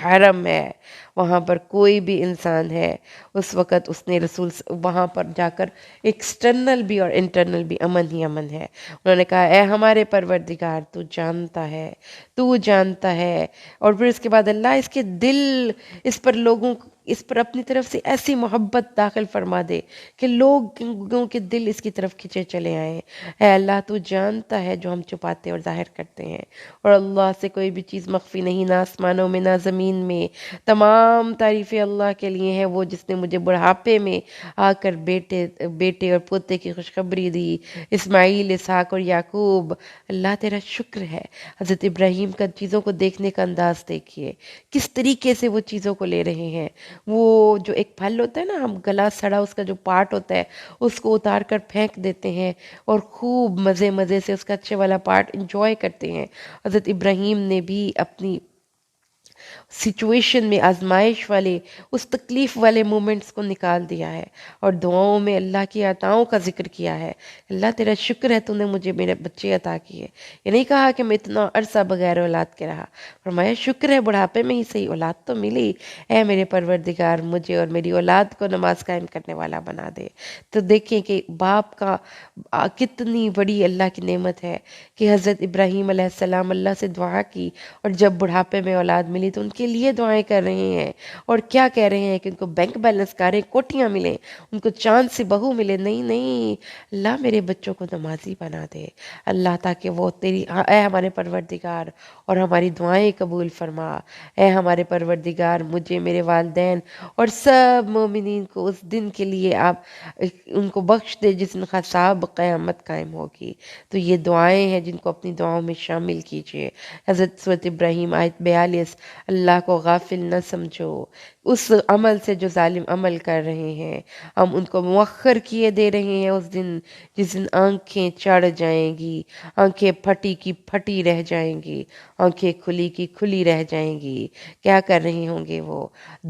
حرم ہے، وہاں پر کوئی بھی انسان ہے، اس وقت اس نے رسول وہاں پر جا کر ایکسٹرنل بھی اور انٹرنل بھی امن ہی امن ہے۔ انہوں نے کہا اے ہمارے پروردگار، تو جانتا ہے، تو جانتا ہے، اور پھر اس کے بعد اللہ اس کے دل، اس پر لوگوں، اس پر اپنی طرف سے ایسی محبت داخل فرما دے کہ لوگوں کے دل اس کی طرف کھچے چلے آئیں۔ اے اللہ، تو جانتا ہے جو ہم چھپاتے اور ظاہر کرتے ہیں، اور اللہ سے کوئی بھی چیز مخفی نہیں، نہ آسمانوں میں نہ زمین میں۔ تمام تعریفیں اللہ کے لیے ہیں، وہ جس نے مجھے بڑھاپے میں آ کر بیٹے اور پوتے کی خوشخبری دی، اسماعیل، اسحاق اور یعقوب۔ اللہ تیرا شکر ہے۔ حضرت ابراہیم کا چیزوں کو دیکھنے کا انداز دیکھیے، کس طریقے سے وہ چیزوں کو لے رہے ہیں۔ وہ جو ایک پھل ہوتا ہے نا، ہم گلا سڑا اس کا جو پارٹ ہوتا ہے اس کو اتار کر پھینک دیتے ہیں اور خوب مزے سے اس کا اچھے والا پارٹ انجوائے کرتے ہیں۔ حضرت ابراہیم نے بھی اپنی سچویشن میں آزمائش والے، اس تکلیف والے مومنٹس کو نکال دیا ہے، اور دعاؤں میں اللہ کی عطاؤں کا ذکر کیا ہے۔ اللہ تیرا شکر ہے، تو نے مجھے میرے بچے عطا کیے۔ یہ نہیں کہا کہ میں اتنا عرصہ بغیر اولاد کے رہا، فرمایا شکر ہے بڑھاپے میں ہی صحیح اولاد تو ملی، اے میرے پروردگار مجھے اور میری اولاد کو نماز قائم کرنے والا بنا دے۔ تو دیکھیں کہ باپ کا کتنی بڑی اللہ کی نعمت ہے کہ حضرت ابراہیم علیہ السلام اللہ سے دعا کی، اور جب بڑھاپے میں اولاد ملی تو ان کے لیے دعائیں کر رہے ہیں، اور کیا کہہ رہے ہیں کہ ان کو بینک بیلنس کاریں، کوٹیاں ملیں، ان کو چاند سے بہو ملے، نہیں، اللہ میرے بچوں کو نمازی بنا دے اللہ، تاکہ وہ تیری، اے ہمارے پروردگار، اور ہماری دعائیں قبول فرما، اے ہمارے پروردگار مجھے، میرے والدین اور سب مومنین کو اس دن کے لیے آپ ان کو بخش دے جس دن حساب قیامت قائم ہوگی۔ تو یہ دعائیں ہیں جن کو اپنی دعاؤں میں شامل کیجئے۔ حضرت سورۃ ابراہیم آیت 42، اللہ کو غافل نہ سمجھو اس عمل سے جو ظالم عمل کر رہے ہیں، ہم ان کو مؤخر کیے دے رہے ہیں اس دن جس دن آنکھیں چڑھ جائیں گی، آنکھیں پھٹی کی پھٹی رہ جائیں گی، آنکھیں کھلی کی کھلی رہ جائیں گی۔ کیا کر رہے ہوں گے؟ وہ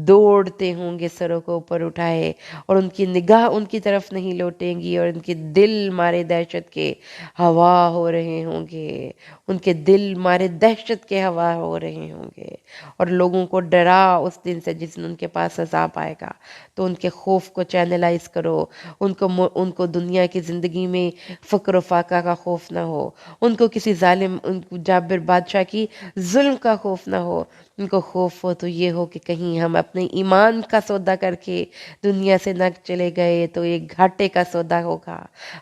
دوڑتے ہوں گے سروں کو اوپر اٹھائے، اور ان کی نگاہ ان کی طرف نہیں لوٹیں گی، اور ان کے دل مارے دہشت کے ہوا ہو رہے ہوں گے، ان کے دل مارے دہشت کے ہوا ہو رہے ہوں گے، اور لوگوں کو ڈرا اس دن سے جس دن ان کے پاس عذاب آئے گا تو ان کے خوف کو چینلائز کرو، ان کو دنیا کی زندگی میں فقر و فاقہ کا خوف نہ ہو، ان کو کسی ظالم ان کو جابر بادشاہ کی ظلم کا خوف نہ ہو، ان کو خوف ہو تو یہ ہو کہ کہیں ہم اپنے ایمان کا سودا کر کے دنیا سے نہ چلے گئے تو ایک گھاٹے کا سودا ہوگا،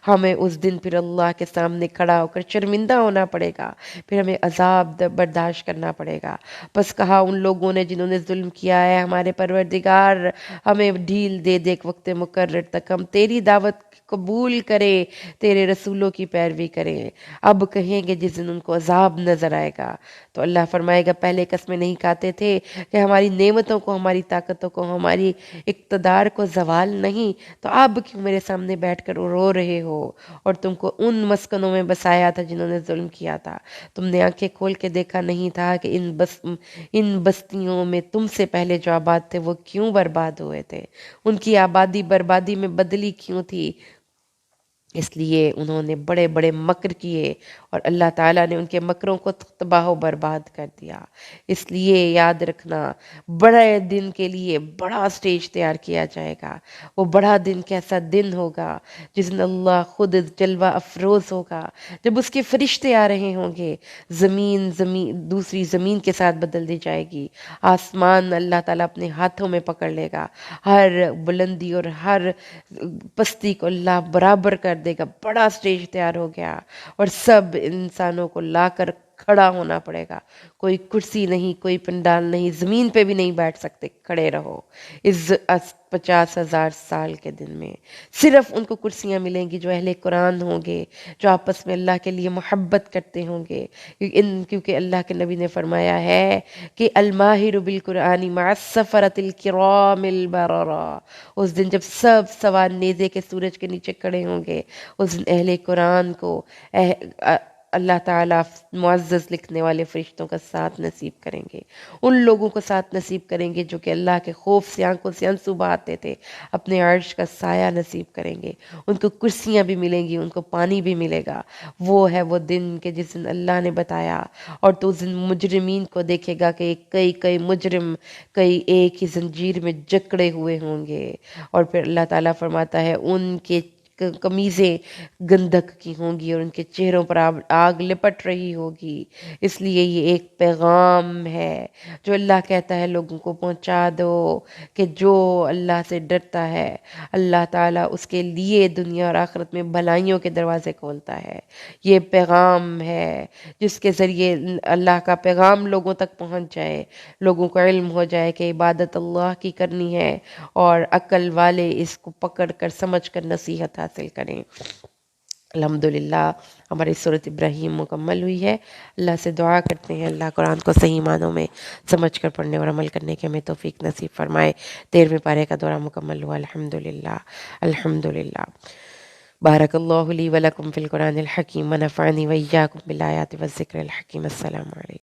ہمیں اس دن پھر اللہ کے سامنے کھڑا ہو کر شرمندہ ہونا پڑے گا، پھر ہمیں عذاب برداشت کرنا پڑے گا۔ بس کہا ان لوگوں نے جنہوں نے ظلم کیا ہے ہمارے پروردگار ہمیں ڈھیل دے دے ایک وقت مقرر تک، ہم تیری دعوت قبول کریں، تیرے رسولوں کی پیروی کریں۔ اب کہیں گے جس دن ان کو عذاب نظر آئے گا تو اللہ فرمائے گا پہلے قسمیں نہیں کھاتے تھے کہ ہماری نعمتوں کو، ہماری طاقتوں کو، ہماری اقتدار کو زوال نہیں، تو اب کیوں میرے سامنے بیٹھ کر رو رہے ہو؟ اور تم کو ان مسکنوں میں بسایا تھا جنہوں نے ظلم کیا تھا، تم نے آنکھیں کھول کے دیکھا نہیں تھا کہ ان بستیوں میں تم سے پہلے جو آباد تھے وہ کیوں برباد ہوئے تھے، ان کی آبادی بربادی میں بدلی کیوں تھی؟ اس لیے انہوں نے بڑے بڑے مکر کیے اور اللہ تعالیٰ نے ان کے مکروں کو تباہ و برباد کر دیا۔ اس لیے یاد رکھنا بڑے دن کے لیے بڑا سٹیج تیار کیا جائے گا۔ وہ بڑا دن کیسا دن ہوگا جس دن اللہ خود جلوہ افروز ہوگا، جب اس کے فرشتے آ رہے ہوں گے، زمین دوسری زمین کے ساتھ بدل دی جائے گی، آسمان اللہ تعالیٰ اپنے ہاتھوں میں پکڑ لے گا، ہر بلندی اور ہر پستی کو اللہ برابر کر دے گا، بڑا سٹیج تیار ہو گیا اور سب انسانوں کو لا کر کھڑا ہونا پڑے گا، کوئی کرسی نہیں، کوئی پنڈال نہیں، زمین پہ بھی نہیں بیٹھ سکتے، کھڑے رہو۔ اس 50,000 سال کے دن میں صرف ان کو کرسیاں ملیں گی جو اہل قرآن ہوں گے، جو آپس میں اللہ کے لیے محبت کرتے ہوں گے، کیونکہ اللہ کے نبی نے فرمایا ہے کہ الماہر بالقرآن مع السفرۃ الکرام البررہ، اس دن جب سب سوار نیزے کے سورج کے نیچے کھڑے ہوں گے، اس دن اہل قرآن کو اللہ تعالیٰ معزز لکھنے والے فرشتوں کا ساتھ نصیب کریں گے، ان لوگوں کو ساتھ نصیب کریں گے جو کہ اللہ کے خوف سے آنکھوں سے آنسو بہاتے تھے، اپنے عرش کا سایہ نصیب کریں گے، ان کو کرسیاں بھی ملیں گی، ان کو پانی بھی ملے گا۔ وہ ہے وہ دن کہ جس دن اللہ نے بتایا، اور تو اس دن مجرمین کو دیکھے گا کہ کئی کئی مجرم کئی ایک ہی زنجیر میں جکڑے ہوئے ہوں گے، اور پھر اللہ تعالیٰ فرماتا ہے ان کے قمیضیں گندک کی ہوں گی اور ان کے چہروں پر آگ لپٹ رہی ہوگی۔ اس لیے یہ ایک پیغام ہے جو اللہ کہتا ہے لوگوں کو پہنچا دو کہ جو اللہ سے ڈرتا ہے اللہ تعالیٰ اس کے لیے دنیا اور آخرت میں بھلائیوں کے دروازے کھولتا ہے۔ یہ پیغام ہے جس کے ذریعے اللہ کا پیغام لوگوں تک پہنچ جائے، لوگوں کو علم ہو جائے کہ عبادت اللہ کی کرنی ہے، اور عقل والے اس کو پکڑ کر سمجھ کر نصیحت حاصل کریں۔ الحمدللہ ہماری سورۃ ابراہیم مکمل ہوئی ہے۔ اللہ سے دعا کرتے ہیں اللہ قرآن کو صحیح معنوں میں سمجھ کر پڑھنے اور عمل کرنے کی ہمیں توفیق نصیب فرمائے۔ 13ویں پارے کا دورہ مکمل ہوا الحمدللہ الحمدللہ۔ بارک اللہ لی ولکم فی القرآن الحکیم ونفعنی وإیاکم بالآیات والذکر الحکیم۔ السلام علیکم۔